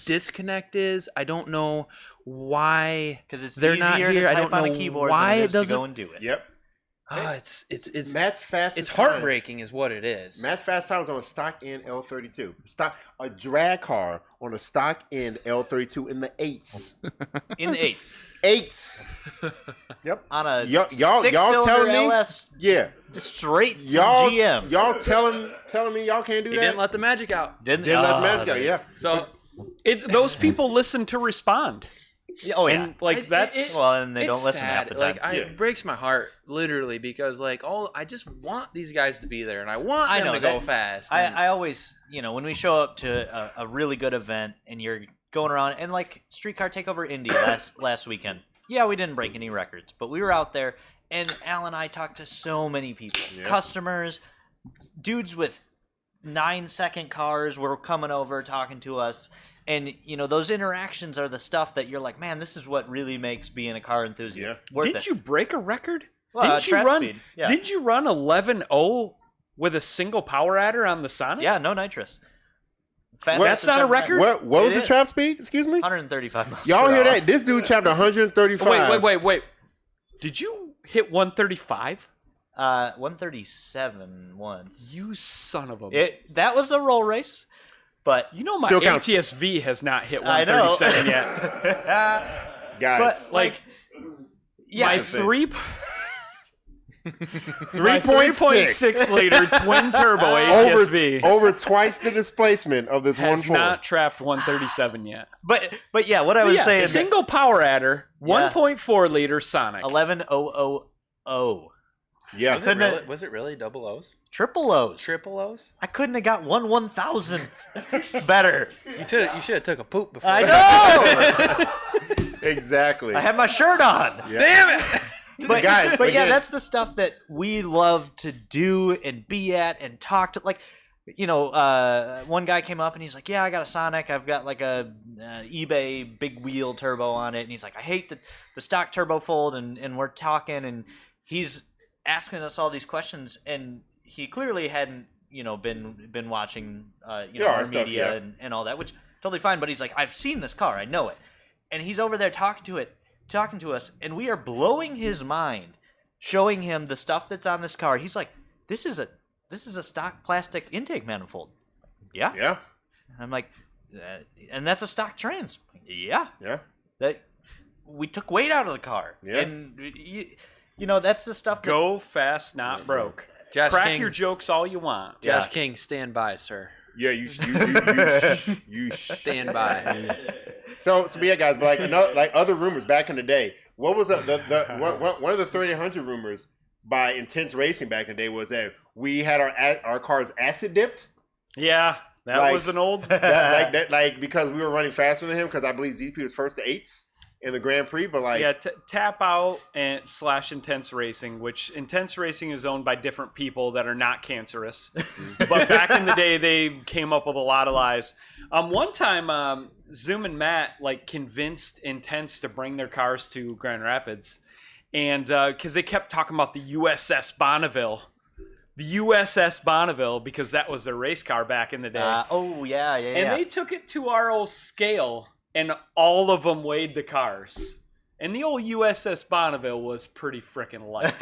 disconnect is. I don't know why they're not easier here. to I type don't on know a keyboard why than it doesn't to go and do it. Yep. It's Matt's fastest. It's heartbreaking, is what it is. Matt's fast time was on a stock in L32. A drag car on a stock in L32 in the 8s. In the 8s. 8s. Yep. On a y'all six-cylinder telling me? LS Yeah. straight Y'all from GM. Y'all telling me y'all can't do He that? didn't let the magic out. Didn't let the magic out. Yeah. So Those people listen to respond. Oh yeah. And like that's well, and they don't listen sad. half the time. Like, it breaks my heart, literally, because like I just want these guys to be there, and I want them to go fast. I always, when we show up to a really good event, and you're going around, and like Streetcar Takeover Indy last weekend. Yeah, we didn't break any records, but we were out there, and Al and I talked to so many people, customers, dudes with 9-second cars were coming over talking to us. And, those interactions are the stuff that you're like, man, this is what really makes being a car enthusiast worth it. Did you break a record? Well, Did you run 11.0 with a single power adder on the Sonic? Yeah, no nitrous. That's not a record? What was the trap speed? Excuse me? 135 miles Y'all per hear hour. that? This dude trapped 135. Wait. Did you hit 135? 137 once. You son of a... That was a roll race. But my ATS-V has not hit 137 yet. Guys, but like, my 3.6 liter twin turbo ATS-V over twice the displacement of this has 1.4. not trapped 137 yet. But yeah, what I was saying, single power adder, 1.4 liter Sonic, 11,000. Yeah, was it really double O's? Triple O's. Triple O's? I couldn't have got 1/1000th better. You should have took a poop before. I know. Exactly. I had my shirt on. Yeah. Damn it. But yeah, that's the stuff that we love to do and be at and talk to. Like, one guy came up and he's like, yeah, I got a Sonic. I've got like a eBay big wheel turbo on it. And he's like, I hate the stock turbo fold. And we're talking and he's asking us all these questions. And he clearly hadn't, been watching, our media and all that, which totally fine. But he's like, I've seen this car. I know it. And he's over there talking to us, and we are blowing his mind, showing him the stuff that's on this car. He's like, this is a stock plastic intake manifold. Yeah. Yeah. And I'm like, and that's a stock trans. Yeah. Yeah. That we took weight out of the car. Yeah. And that's the stuff that, go fast, not broke. Josh Crack King, your jokes all you want. Josh King, stand by, sir. Yeah, you Stand by. So yeah, guys, but like other rumors back in the day, what was one of the 3800 rumors by Intense Racing back in the day was that we had our cars acid dipped. Yeah, that was an old because we were running faster than him because I believe ZZP was first to 8s in the Grand Prix, but Tap Out and / Intense Racing, which Intense Racing is owned by different people that are not cancerous. But back in the day, they came up with a lot of lies. One time, Zoom and Matt convinced Intense to bring their cars to Grand Rapids, and because they kept talking about the USS Bonneville. The USS Bonneville, because that was their race car back in the day. And they took it to our old scale, and all of them weighed the cars. And the old USS Bonneville was pretty freaking light.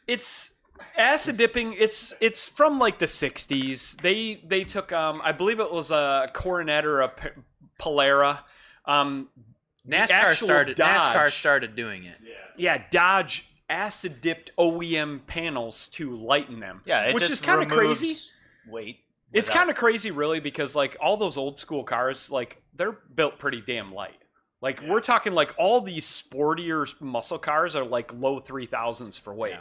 It's acid dipping. It's from the 60s. They took I believe it was a Coronet or a Polara. NASCAR started doing it. Yeah, Dodge acid dipped OEM panels to lighten them. Yeah, which is kind of crazy. Weight. It's kind of crazy, really, because all those old school cars, they're built pretty damn light. We're talking all these sportier muscle cars are low 3000s for weight.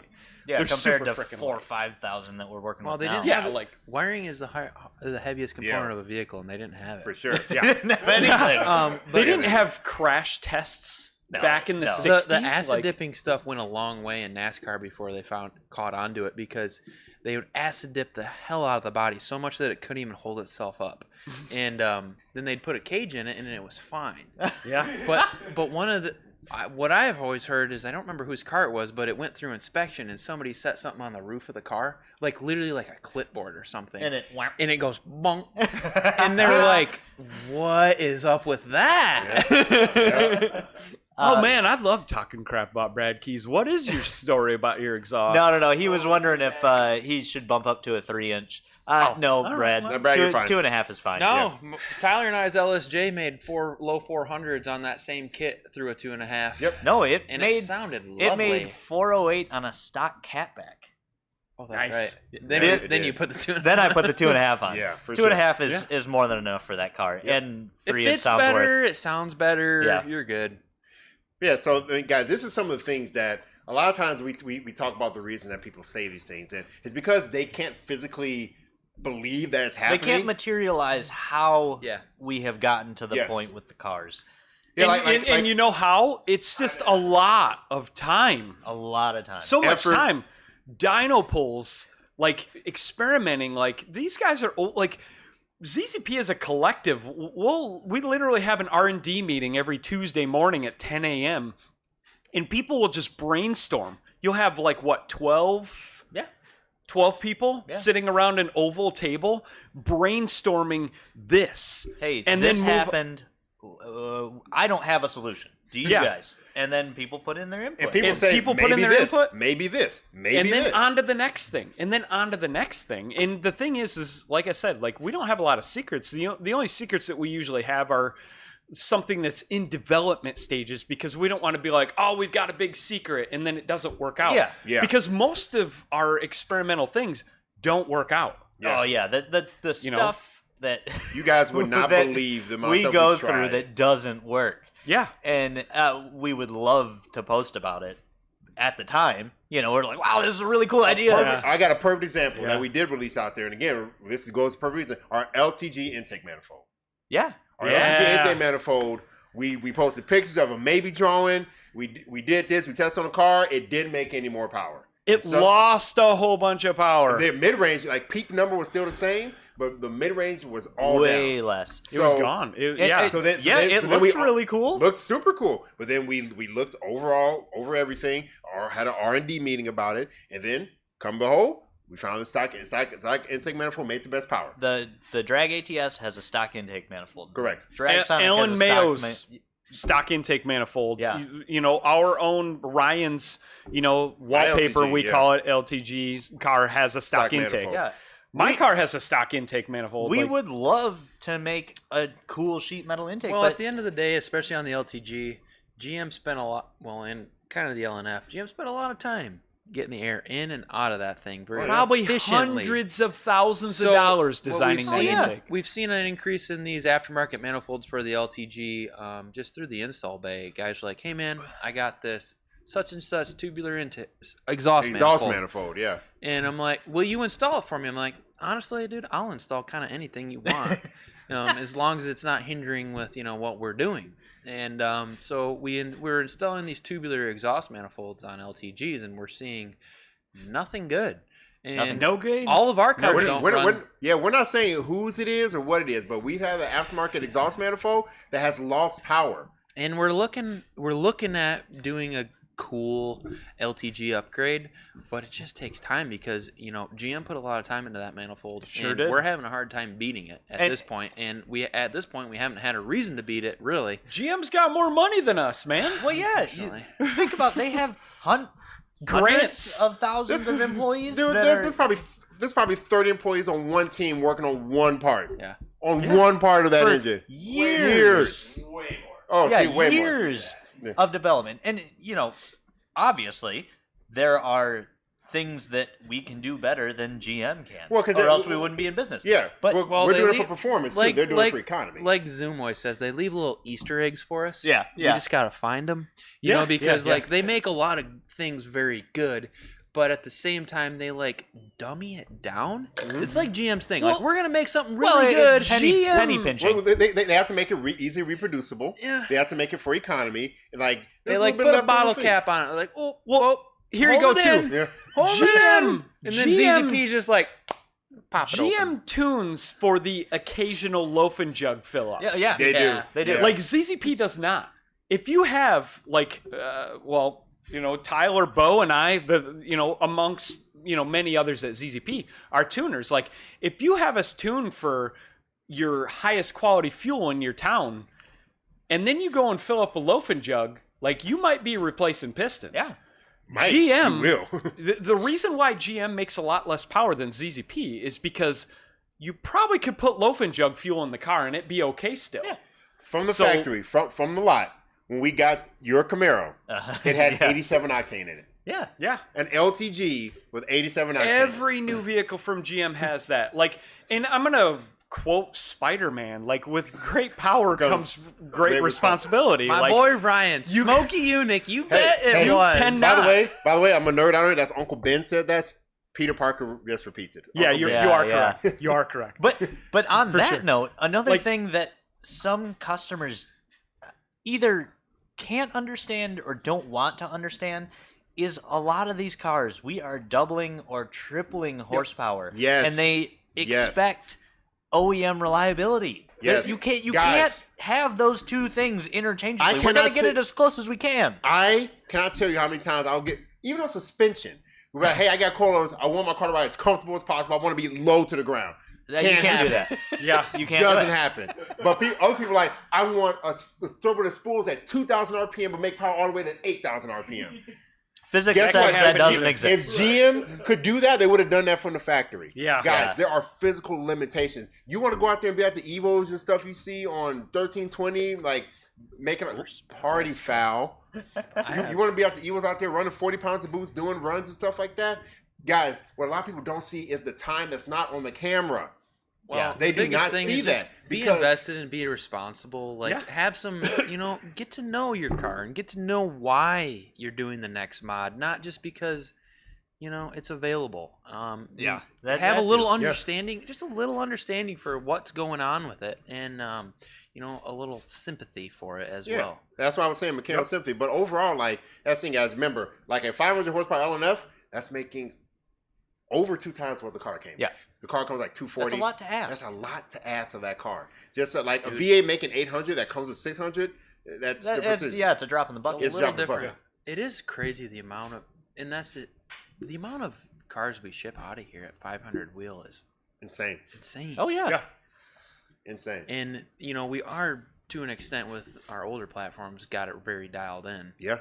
Yeah, they're compared to 4,000 or 5,000 that we're working with they now. didn't have wiring is the heaviest component of a vehicle, and they didn't have it for sure. Yeah. They didn't have anything. They didn't have crash tests back in the 60s. The acid dipping stuff went a long way in NASCAR before they caught onto it, because they would acid dip the hell out of the body so much that it couldn't even hold itself up. And then they'd put a cage in it, and it was fine. Yeah. But one of the... what I have always heard is, I don't remember whose car it was, but it went through inspection and somebody set something on the roof of the car, like literally like a clipboard or something, and it goes bonk, and they're like, "What is up with that?" Yeah. Oh man, I love talking crap about Brad Keys. What is your story about your exhaust? No. He was wondering if he should bump up to a 3-inch. No, Brad. No, Brad, you're fine. 2.5 is fine. No, yeah. Tyler and I's LSJ made low 400s on that same kit through a 2.5. Yep. No, it sounded lovely. It made 408 on a stock catback. Oh, that's Nice. right. Then you put the 2.5. Then I put the 2.5 on. Yeah, for 2.5 is more than enough for that car. Yep. And It 3 fits sounds better. worth. It sounds better. Yeah. You're good. Yeah, so guys, this is some of the things that a lot of times we talk about the reason that people say these things, and it's because they can't physically believe that it's happening. They can't materialize how we have gotten to the point with the cars. Yeah, and you know how? It's just a lot of time. A lot of time. So much time. Dyno pulls, like experimenting, like these guys are old, like ZZP as a collective. We literally have an R&D meeting every Tuesday morning at 10 a.m. and people will just brainstorm. You'll have like what, 12 people sitting around an oval table brainstorming this. Hey, and this then happened. I don't have a solution. Do you guys? And then people put in their input. And people say, put in their input. Maybe this. Maybe and then this. on to the next thing. And then on to the next thing. And the thing is like I said, like we don't have a lot of secrets. The only secrets that we usually have are something that's in development stages, because we don't want to be like, oh, we've got a big secret, and then it doesn't work out. Yeah. Because most of our experimental things don't work out. Yeah. Oh yeah, the stuff that you guys would not believe the amount we go through that doesn't work. Yeah. And we would love to post about it at the time. You know, we're like, wow, this is a really cool idea. I got a perfect example that we did release out there, and again, this goes to perfect reason. Our LTG intake manifold. Yeah. Our LTG intake manifold. We posted pictures of a maybe drawing. We did this. We tested on the car. It didn't make any more power. It lost a whole bunch of power. The mid range, like peak number was still the same, but the mid range was all way down. Less. It was gone. It looked really cool. Looked super cool. But then we looked over everything. Had an R&D meeting about it, and then come behold, we found the stock intake manifold made the best power. The drag ATS has a stock intake manifold. Correct. Drag Sonic Alan has Mayo's stock intake manifold. Yeah. You know, our own Ryan's, wallpaper, LTG, we call it LTG car has a stock intake. manifold. Yeah. My car has a stock intake manifold. We would love to make a cool sheet metal intake. Well, but at the end of the day, especially on the LTG, GM spent a lot, and kind of the LNF, GM spent a lot of time getting the air in and out of that thing very probably efficiently. Hundreds of thousands of dollars designing that intake. We've seen an increase in these aftermarket manifolds for the LTG just through the install bay. Guys are like, hey man, I got this such and such tubular exhaust manifold, yeah. And I'm like, will you install it for me? I'm like, honestly, dude, I'll install kind of anything you want, as long as it's not hindering with what we're doing. And so we're installing these tubular exhaust manifolds on LTGs, and we're seeing nothing good. And no gains. All of our cars don't run. We're not saying whose it is or what it is, but we have an aftermarket exhaust manifold that has lost power. And we're looking at doing a cool LTG upgrade, but it just takes time because GM put a lot of time into that manifold. Sure and did. We're having a hard time beating it at this point, and we haven't had a reason to beat it really. GM's got more money than us, man. Well, yeah. Think about they have hundreds of thousands of employees. Dude, there's probably 30 employees on one team working on one part. Yeah. One part of that engine. Years. Way more. Oh, yeah, way years more. of development. And, obviously, there are things that we can do better than GM can. Well, or else we wouldn't be in business. Yeah. But we're doing it for performance, too. They're doing it for economy. Like Zoom always says, they leave little Easter eggs for us. Yeah. We just got to find them. Because they make a lot of things very good, but at the same time they like dummy it down. Mm-hmm. It's like GM's thing. Well, like we're gonna make something really good. Penny pinching. Well, they have to make it easily reproducible. Yeah. They have to make it for economy. And like They like put a bottle cap on it. They're like, oh, well, Here you go, too. Yeah. Hold GM, it in. And then GM ZZP just like pop it open. GM tunes for the occasional loaf and jug fill up. Yeah, They do. They do. Yeah. Like ZZP does not. If you have like, Tyler, Bo, and I, amongst many others at ZZP, are tuners. Like, if you have us tune for your highest quality fuel in your town, and then you go and fill up a loaf and jug, like you might be replacing pistons. Yeah. GM You will. the reason why GM makes a lot less power than ZZP is because you probably could put loaf and jug fuel in the car and it'd be okay still. Yeah. From the factory, from the lot, when we got your Camaro, it had 87 octane in it. Yeah. Yeah. An LTG with 87 octane. Every new vehicle from GM has that. Like, and I'm going to quote Spider-Man, like, with great power comes great responsibility. My like, boy Ryan, Smokey Eunuch, you bet it you was. By the way, I'm a nerd out of it. That's Uncle Ben said that. Peter Parker just repeats it. Yeah, Uncle you Ben. are correct. You are correct. But on that sure. note, another Like- thing that some customers either can't understand or don't want to understand is a lot of these cars, we are doubling or tripling horsepower. Yes. And they expect OEM reliability. Yes. You Guys. can't have those two things interchangeably. I We're going to cannot get it as close as we can. I cannot tell you how many times I'll get, even on suspension, we're like, hey, I got coilovers. I want my car to ride as comfortable as possible. I want to be low to the ground. You can't do happen. that. Yeah. You can't do Doesn't it. happen. But other people are like, I want a turbo that spools at 2,000 RPM but make power all the way to 8,000 RPM. Physics Guess says what? that doesn't If exist. GM could do that, they would have done that from the factory. Yeah. Guys, Yeah. there are physical limitations. You want to go out there and be at the Evos and stuff you see on 1320, like making a party foul. You want to be at the Evos out there running 40 pounds of boost, doing runs and stuff like that? Guys, what a lot of people don't see is the time that's not on the camera. Well, Yeah. They the do biggest not thing see is just that be because- invested and be responsible. Like, Yeah. have some, get to know your car and get to know why you're doing the next mod, not just because, it's available. Yeah. Have That a little too. understanding, just a little understanding for what's going on with it, and a little sympathy for it as well. That's why I was saying mechanical sympathy. But overall, like, that's the thing, guys. Remember, like a 500 horsepower LNF, that's making over 2 times what the car came. Yeah. The car comes like 240. That's a lot to ask. That's a lot to ask of that car. Just like a V8 making 800 that comes with 600. That's the precision. It's a drop in the bucket. It's a little dropping the different. bucket. It is crazy the amount of, and that's it. The amount of cars we ship out of here at 500 wheel is Insane. insane. Oh yeah. Yeah. Insane. And we are to an extent with our older platforms got it very dialed in. Yeah.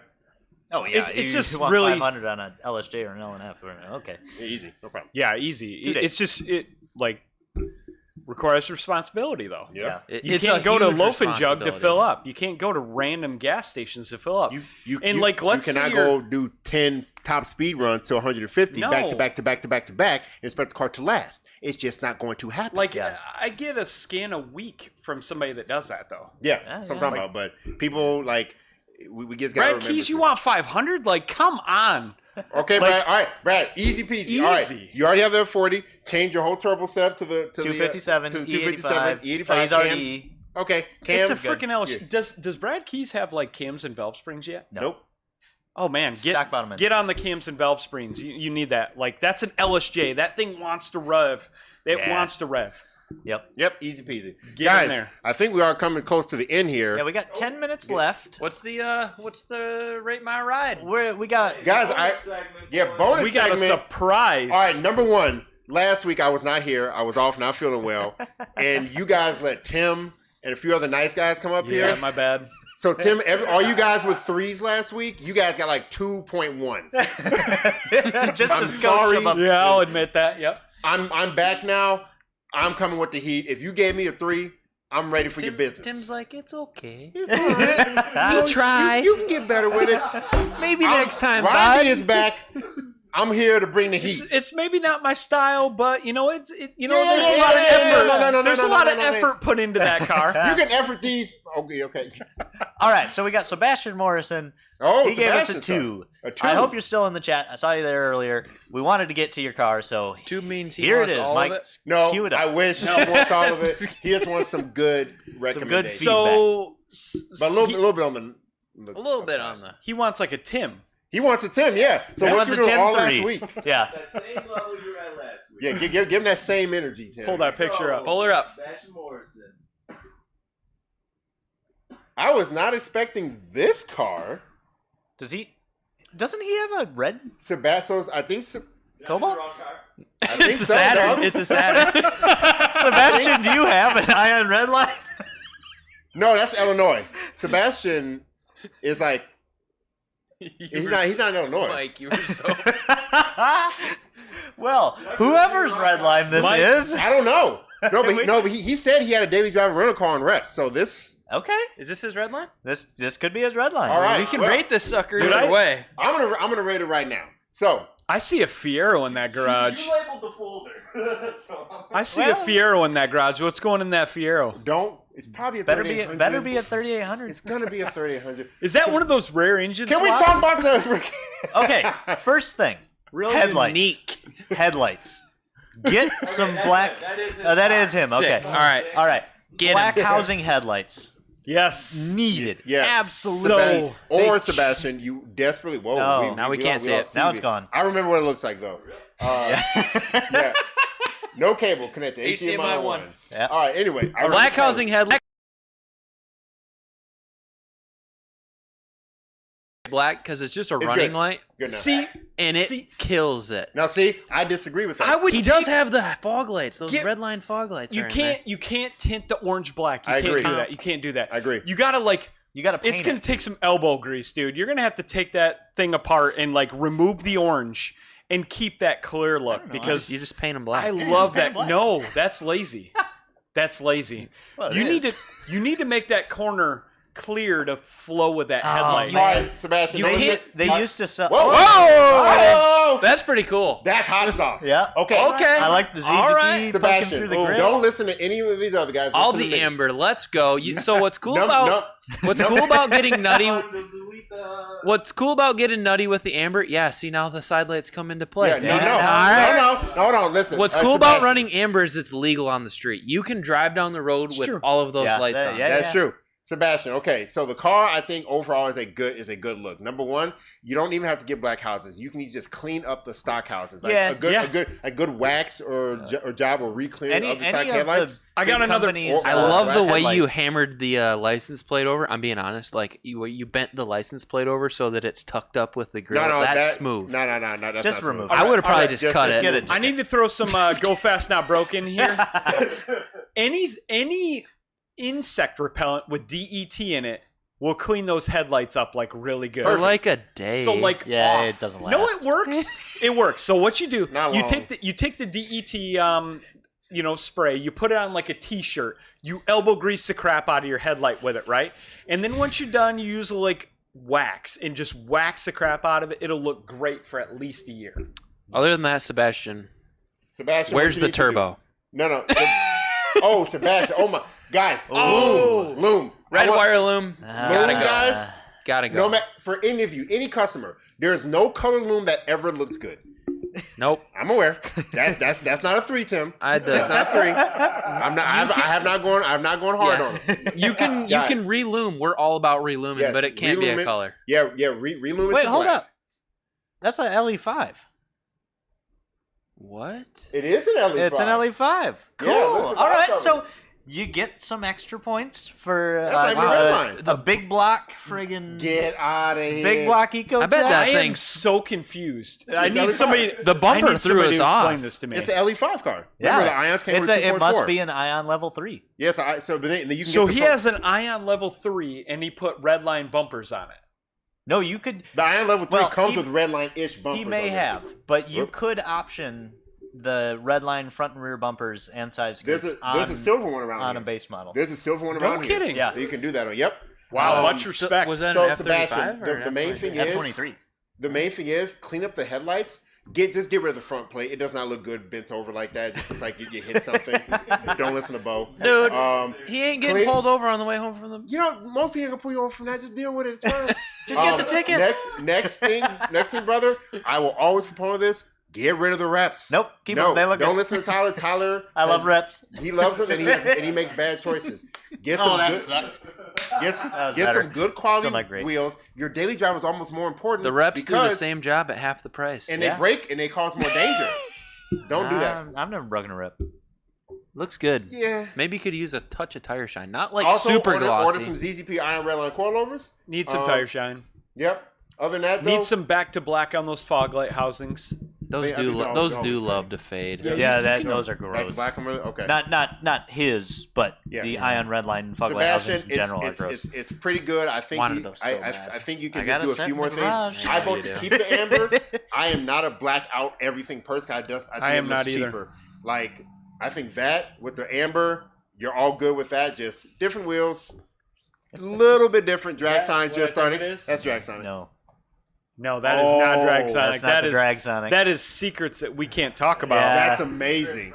Oh yeah. It's you just want really- 500 on an LSJ or an LNF. Okay. Easy. No problem. Yeah, easy. 2 days. It's just, requires responsibility, though. Yeah. You It's can't a go to huge loaf and jug to responsibility. fill up. You can't go to random gas stations to fill up. You let's you say cannot go do 10 top speed runs to 150 back to No. back to back to back to back and expect the car to last. It's just not going to happen. Yeah. I get a scan a week from somebody that does that, though. Yeah, Yeah, that's what I'm yeah. talking about. But people like we just got to Brad remember. Keys, you too. want 500? Like, come on. Okay, Brad. All right, Brad. Easy peasy. All right, Easy. you already have the 40. Change your whole turbo setup to the 257, to the E85. E85. He's already Okay, cams. It's a freaking LS. Yeah. Does Brad Keys have like cams and valve springs yet? no. Nope. Oh man, Stock bottom end. get on the cams and valve springs. You need that. Like, that's an LSJ. That thing wants to rev. It Yeah. wants to rev. Yep. Easy peasy. Get Guys, in there. I think we are coming close to the end here. Yeah, we got 10 minutes left. What's the rate my ride? We got Guys, bonus We got segment. a surprise. All right, number one. Last week I was not here. I was off, not feeling well, and you guys let Tim and a few other nice guys come up Yeah, here. my bad. So Tim, all you guys with 3s last week, you guys got like 2.1s. just I'm to scope sorry. him up. Yeah, I'll admit that. Yep. I'm back now. I'm coming with the heat. If you gave me a 3, I'm ready for your business. Tim's like, it's okay. It's all right. We'll try. You can get better with it. Maybe next time, Rodney bud. is back. I'm here to bring the heat. It's maybe not my style, but there's a lot of yeah. effort. No, There's a lot of no. effort put into that car. You can effort these. Okay. All right, so we got Sebastian Morrison. Oh, he gave us a Sebastian, 2. A 2. I hope you're still in the chat. I saw you there earlier. We wanted to get to your car, so 2 means he here it wants is, all Mike. of it? No, Cue it up. I wish he wants all of it. He just wants some good recommendations. feedback. But a little bit on the A little bit on the. He wants like a Tim. He wants a Tim, yeah. So He what wants you a doing Tim all 3. last week? Yeah. That same level you were at last week. Yeah, give him that same energy, Tim. Pull that picture up. Pull her up. Sebastian Morrison. I was not expecting this car. Doesn't he have a red Sebastian's, I think. Cobalt? I think It's a so, Saturn. dog. It's a Saturn. Sebastian, do you have an ion red line? No, that's Illinois. Sebastian is like he's not in Illinois. Mike, you were so. Well, whoever's red line this Mike, is. I don't know. No, but he said he had a daily driver rental car on rent. So this. Okay. Is this his red line? This could be his red line. All right. We can well, rate this sucker dude, either way. I'm gonna rate it right now. So I see a Fiero in that garage. You labeled the folder. So I see a Fiero in that garage. What's going in that Fiero? don't. It's probably a Better 3800. be a 3800. It's gonna be a 3800. Is that one of those rare engine Can we swaps? talk about the? Okay, first thing. Real Headlights. unique. Headlights. Get some that's black. him. That is his That car. is him. Okay. Sick. All right. All right. Get Black him. housing headlights. Yes. Needed. Yeah. Absolutely. So- Sebastian, you desperately. Whoa. No. Now we can't see lost it. Now TV. it's gone. I remember what it looks like though. Yeah. No cable connected. HDMI 1. Yeah. All right. Anyway, I Black remember- housing headlight. Black because it's just a It's running good. light Good enough. See, and it kills it. Now see, I disagree with that. I would He does have the fog lights. Those Get- red line fog lights. you are in there. can't tint the orange black. You I can't agree. do that. You can't do that. I agree. You gotta like. You got to paint It's gonna it. take some elbow grease, dude. You're gonna have to take that thing apart and like remove the orange and keep that clear look because you just paint them black. I just love paint that. black. No, that's lazy. That's lazy. Well, it You need is. to need to make that corner clear to flow with that Oh, headlight. All right, Sebastian. You don't can't- listen- They used to sell. Whoa! Whoa! Whoa! That's pretty cool. That's hot sauce. Yeah. Okay. Okay. I like the ZZP All right. poking Sebastian, through the grill. don't listen to any of these other guys. All Listen the to me. amber. Let's go. So what's cool No, about what's cool about getting nutty? Delete the... What's cool about getting nutty with the amber? Yeah. See now the side lights come into play. Yeah, no. Listen. What's cool about Sebastian, running amber is it's legal on the street. You can drive down the road with true. all of those Yeah, lights that- on. yeah. That's true. Sebastian, okay, so the car I think overall is a good look. Number one, you don't even have to get black houses. You can just clean up the stock houses. Like Yeah. a good wax or job or re-clearing of the stock Any of headlights. the I got big another- companies, I love the way headlight- you hammered the license plate over. I'm being honest. Like you bent the license plate over so that it's tucked up with the grill. That's smooth. No, that's Just not remove smooth. it. I would have probably Alright, just cut just it. get it. I need to throw some Go Fast Not Broke in here. Any insect repellent with DET in it will clean those headlights up like really good. For like a day. So like Yeah, off. it doesn't No, last. it works. It works. So what you do? Not You long. take the DET spray. You put it on like a T-shirt. You elbow grease the crap out of your headlight with it, right? And then once you're done, you use like wax and just wax the crap out of it. It'll look great for at least a year. Other than that, Sebastian, Sebastian, where's what you the need to do? turbo? No. Oh, Sebastian. Oh my guys. Oh. Loom. Red I want- wire loom. Gotta go. guys. Gotta go. No matter for any of you, any customer, there is no color loom that ever looks good. Nope. I'm aware. That's not a 3, Tim. I had That's to, not 3. I have not gone hard Yeah. on it. you can re-loom. We're all about re-looming, Yes, but it can't be re-loom a it. color. Yeah, re-loom it. Wait, to hold black. up. That's an LE5. What? It is an LE5. It's an LE5. Cool. Yeah, look at All right, that so you get some extra points for That's like my red line. a big block friggin' Get out of here. big block eco. I bet that I am thing's- so confused. I It's need LE5. somebody. The bumper I need threw somebody us to explain off. this to me. It's an LE5 car. Yeah, Remember the Ions came with a 2.4. it must be an Ion level 3. Yes, but then you can So get he has an Ion level 3, and he put red line bumpers on it. No, you could. the Ion level 3 Well, comes he- with red line-ish bumpers. He may on it. have, but you Whoop. could option the red line front and rear bumpers and side skirts There's a silver one around on here. a base model. There's a silver one No around kidding. here. Yeah. You can do that on. Yep. Wow, much respect. Was that So, an F-35 Sebastian, or the main thing is- F23. The main thing is clean up the headlights. just get rid of the front plate. It does not look good bent over like that. It just looks like you hit something. Don't listen to Bo. Dude, he ain't getting pulled over on the way home from the... You know, most people ain't gonna pull you over from that. Just deal with it. It's fine. Just get the ticket. Next thing, brother, I will always propose this. Get rid of the reps. Nope. Keep them. They look don't good. listen to Tyler. Tyler, I love reps. He loves them, and he makes bad choices. Get some that good, sucked. Get some good quality Still not great. wheels. Your daily driver is almost more important. The reps do the same job at half the price. And they break and they cause more danger. Don't do that. I've never broken a rep. Looks good. Yeah. Maybe you could use a touch of tire shine. Not like Also, super glossy. order some ZZP Iron Redline coilovers. Need some tire shine. Yep. Other than that, though, Need some back to black on those fog light housings. Those do love to fade. Those are That's gross. black and red. Okay. Not his, but the ion red line and fog light housings in general are gross. It's pretty good. I think Wanted those so bad. I think you can I just got do a a set few in more the things. garage. I vote you to do. keep the amber. I am not a black out everything person. I think I am it looks not either. cheaper. Like I think that with the amber, you're all good with that. Just different wheels, a little bit different. Drag Sonic just started. That's Drag Sonic. No, that is not Drag That's Sonic. not That the is Drag Sonic. that is secrets that we can't talk about. Yeah. That's amazing.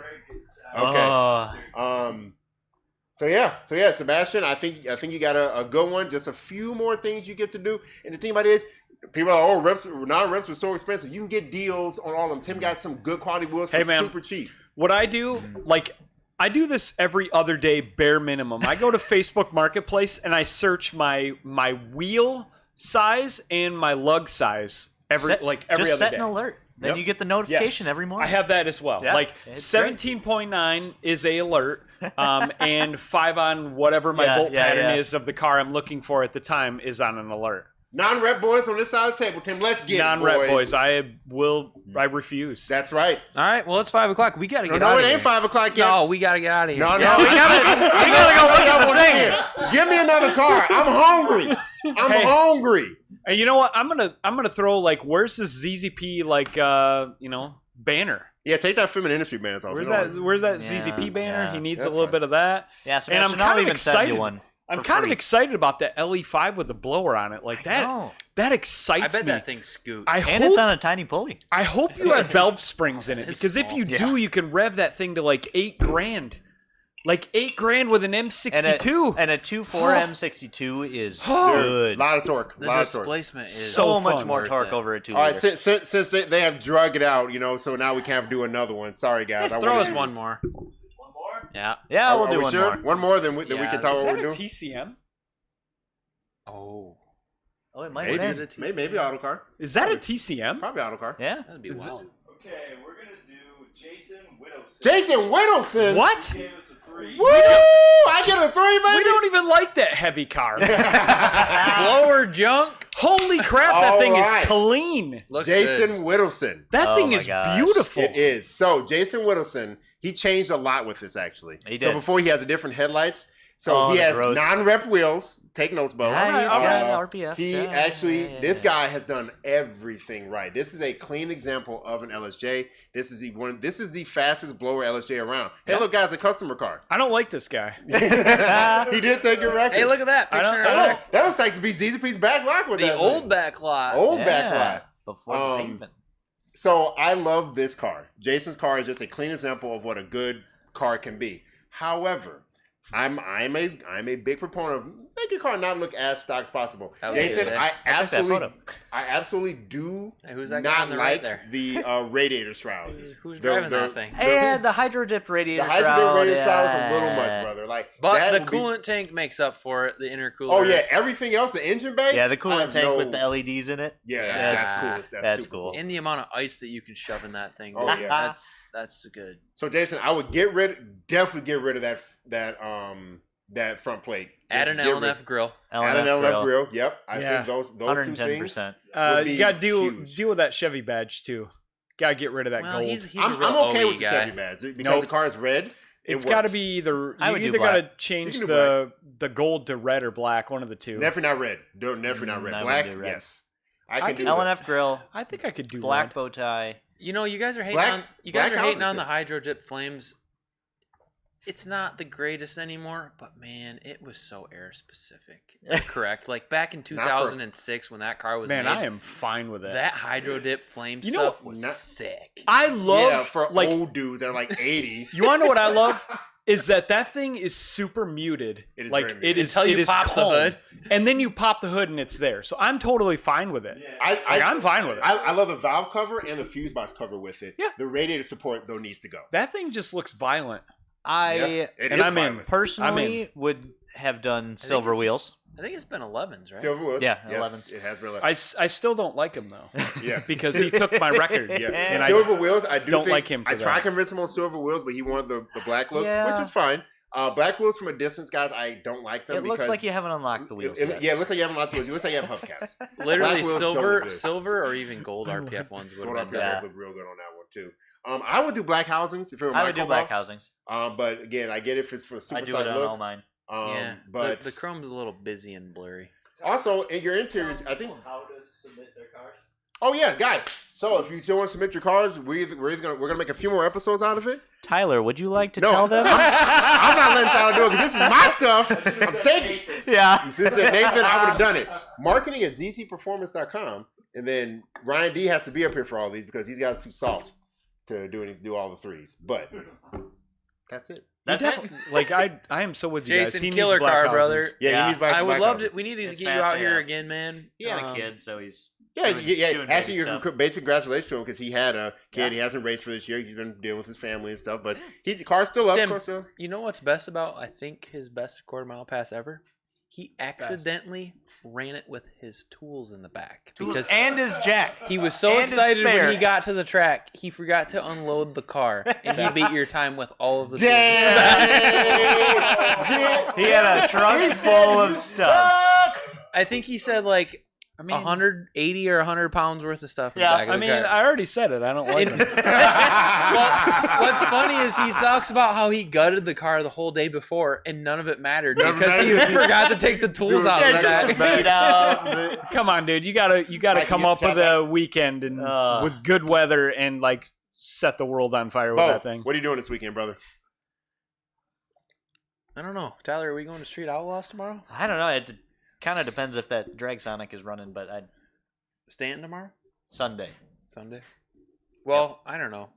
Oh. Okay. So yeah, Sebastian, I think you got a good one. Just a few more things you get to do. And the thing about it is, people are non-reps are so expensive. You can get deals on all of them. Tim got some good quality wheels for super cheap. What I do, I do this every other day, bare minimum. I go to Facebook Marketplace and I search my wheel size and my lug size every Just other set day. an alert. Then Yep. you get the notification every morning. I have that as well. Yeah, Like it's 17.9 is a alert, and 5 on whatever my bolt pattern is of the car I'm looking for at the time is on an alert. Non-rep boys on this side of the table, Tim. Let's get Non-rep boys. I refuse. That's right. All right, well, it's 5 o'clock. We got to get out No, of it here. ain't 5 o'clock yet. No, we got to get out of here. No, we gotta go look at the thing. Give me another car. I'm hungry. I'm hungry. And you know what? I'm gonna throw where's this ZZP banner? Yeah, take that film and industry banners off. Where's that ZZP banner? yeah. He needs That's a little fine. bit of that. Yeah, And Sebastian, I'm I'll kind of even send excited. you one. I'm for kind of free. excited about that LE5 with the blower on it. That excites I bet me. that thing scoots. And it's on a tiny pulley. I hope you have valve springs in it, It's because if small. you do, you can rev that thing to $8,000. $8,000 with an M62. And a 2.4 M62 is good. A lot of torque. The lot of torque. displacement is So much fun. more Worth torque it. over a 2 All right, liter. since they have drug it out, so now we can't do another one. Sorry, guys. Throw us one more. One more? Yeah. Yeah, we'll Are do we one sure? more. One more, then we Yeah, can talk Is what that we're a doing. TCM? Oh. Oh, it might Maybe, be. maybe auto car. Is that a TCM? Probably auto car. Yeah. That'd be wild. Okay, we're gonna do Jason Widowson. Jason Whittleson. What? He gave us a 3. Woo! I get a 3, baby. We don't even like that heavy car. Blower junk. Holy crap, that All thing right. is clean. Looks Jason good. Whittleson. That Oh thing my is gosh. beautiful. It is. So Jason Whittleson, he changed a lot with this actually. He So did. before he had the different headlights. So Oh, he the has gross. non-rep wheels. Take notes, Bo. Yeah, he's got RPFs. He Yeah, actually, yeah, yeah, this yeah. guy has done everything right. This is a clean example of an LSJ. This is the fastest blower LSJ around. Hey, Yeah. look, guys, a customer car. I don't like this guy. He did take your record. Hey, look at that I don't- picture. I of don't- that. That was like to be ZZP's back lot with The that old thing. back lot. Old Yeah, back lot. Before the pavement. So I love this car. Jason's car is just a clean example of what a good car can be. However, I'm a big proponent of make your car not look as stock as possible. I would Jason, do that. I I'll take that photo. absolutely do Hey, who's that guy not on the right like there? the radiator shroud. Who's The- driving the- that thing? Yeah, the hydro dipped radiator The hydrogen shroud. radiator shroud is a yeah. little much, brother. Like, But that the would be- coolant tank makes up for it. The intercooler. Oh yeah, everything else, the engine bay. Yeah, the I coolant have tank no- with the LEDs in it. Yeah, Yeah. that's cool. That's super cool. And the amount of ice that you can shove in that thing. Oh, dude. yeah. That's good. So Jason, I would definitely get rid of that front plate. Add Just an get rid- LNF grill. Add an LNF grill. Yep, I Yeah. think those two 110%. things. would You be got to huge. deal with that Chevy badge too. Got to get rid of that Well, gold. he's a I'm real okay OE with the guy. Chevy badge because Nope. the car is red. It's got to works. be either I you would do either got to black. change You can do the gold to red or black, one of the two. Definitely not red. Definitely not red. I Black, wouldn't do red. yes. I can do LNF grill, I think I could do black red. bow tie. You know, you guys are hating Black- on you guys black are hating houses, on the yeah. hydro dip flames. it's not the greatest anymore, but man, it was so air specific. Correct. Like back in 2006 when that car was made, I am fine with it. That hydro dip flame You know stuff what? was sick. I love Yeah, for like old dudes that are like 80. you want to know what I love is that thing is super muted. It is like very it muted. is Until you it is pop the calm. hood. And then you pop the hood and it's there. So I'm totally fine with it. I'm fine with it. I love the valve cover and the fuse box cover with it. Yeah. The radiator support though needs to go. That thing just looks violent. It and is I'm in. violent. Personally, would have done silver it's- wheels. I think it's been 11s, right? Silver wheels. Yeah, yes, 11s. It has been 11. I still don't like him though. Yeah. Because he took my record. Yeah. And Silver wheels, I don't think, like him for I tried that. to convince him on silver wheels, but he wanted the black look, Yeah. which is fine. Black wheels from a distance, guys, I don't like them. It looks because like you haven't unlocked the wheels yet. Yeah, it looks like you haven't unlocked the wheels. It looks like you have hubcaps. Literally Black wheels don't look good. silver, or even gold RPF ones would Gold have been RPF better. look real good on that one too. I would do black housings if it were I would do black Cobalt. housings. But again, I get it if it's for a super I do it on look. all mine. Yeah, But the chrome's a little busy and blurry. also in your interior, I think. How to submit their cars. Oh yeah, guys. So if you still want to submit your cars, we're gonna make a few more episodes out of it. Tyler, would you like to No, tell them? I'm not letting Tyler do it because this is my stuff. I'm taking. Yeah. If this said Nathan, I would have done it. Marketing at ZZPerformance.com, and then Ryan D has to be up here for all these because he's got too soft to do all the threes. But that's it. That's it. Like I am so with you guys. Jason, He needs killer black car, houses. brother. Yeah, Yeah. he needs black. I would black love houses. to. We need to It's get you fast out here AF. again, man. He had a kid, so he's Yeah, doing actually, baby stuff. basic congratulations to him because he had a kid. Yeah. He hasn't raced for this year. He's been dealing with his family and stuff. But the car's still up. Tim, Car's still. You know what's best about? I think his best quarter-mile pass ever. He accidentally ran it with his tools in the back because and his jack. he was so and his excited when spare. he got to the track, he forgot to unload the car, and he beat your time with all of the tools. He had a trunk full of stuff. I think he said like I mean, 180 or 100 pounds worth of stuff in Yeah, the back of I the mean, car. I already said it. I don't like him. Well, what's funny is he talks about how he gutted the car the whole day before, and none of it mattered None of it because he mattered. forgot to take the tools out of the Yeah, back. seat out. Come on, dude. You gotta Like, come you up get with a weekend and with good weather and like set the world on fire with Bo, that thing. what are you doing this weekend, brother? I don't know. Tyler, are we going to Street Outlaws tomorrow? I don't know. It kind of depends if that Drag Sonic is running, but Stanton tomorrow? Sunday. Sunday? Well, I don't know.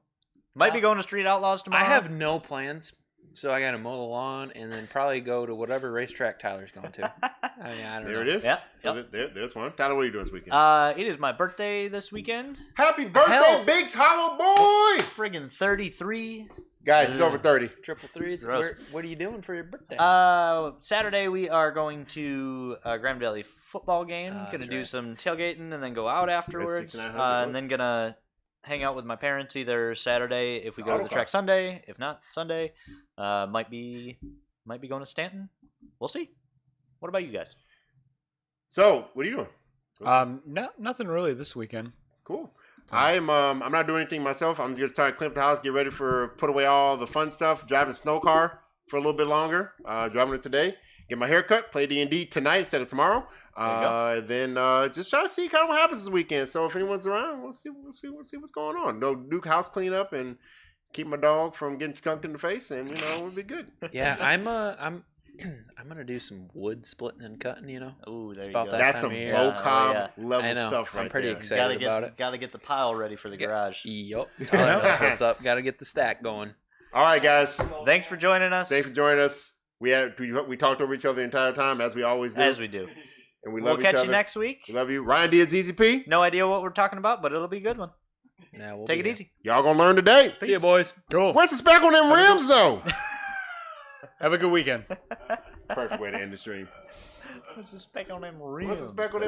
Might be going to Street Outlaws tomorrow. I have no plans, so I got to mow the lawn and then probably go to whatever racetrack Tyler's going to. I mean, I don't There know. it is. Yeah, So yep. there's one. Tyler, what are you doing this weekend? It is my birthday this weekend. Happy birthday, Hell. Biggs Hollow Boy! Friggin' 33. Guys, he's over 30. Triple threes. Gross. What are you doing for your birthday? Saturday we are going to a Grand Valley football game. That's Gonna do right. some tailgating and then go out afterwards. 6900 And then gonna hang out with my parents either Saturday if we go to the Okay. track Sunday. If not Sunday, might be going to Stanton. We'll see. What about you guys? So, what are you doing? Nothing really this weekend. It's cool. I'm not doing anything myself. I'm just trying to clean up the house, get ready for put away all the fun stuff. Driving a snow car for a little bit longer. Driving it today. Get my hair cut. Play D&D tonight instead of tomorrow. Then just try to see kind of what happens this weekend. So if anyone's around, we'll see what's going on. No Duke house cleanup and keep my dog from getting skunked in the face, and we'll be good. Yeah, I'm gonna do some wood splitting and cutting. Ooh, there you about go. that That's time some of year. low carb Yeah. level I know. stuff right I'm pretty there. excited about it. Gotta get the pile ready for the garage. Yup. That's what's up. Got to get the stack going. All right, guys. Thanks for joining us. Thanks for joining us. We talked over each other the entire time, as we always do. As we do. And we We'll love each catch other. you next week. We love you. Ryan D at ZZP. No idea what we're talking about, but it'll be a good one. Yeah, we'll Take be it here. easy. Y'all gonna learn today. See you, boys. Cool. Where's the speck on them rims, though? Have a good weekend. Perfect way to end the stream. What's the spec on them rims? What's the speck on them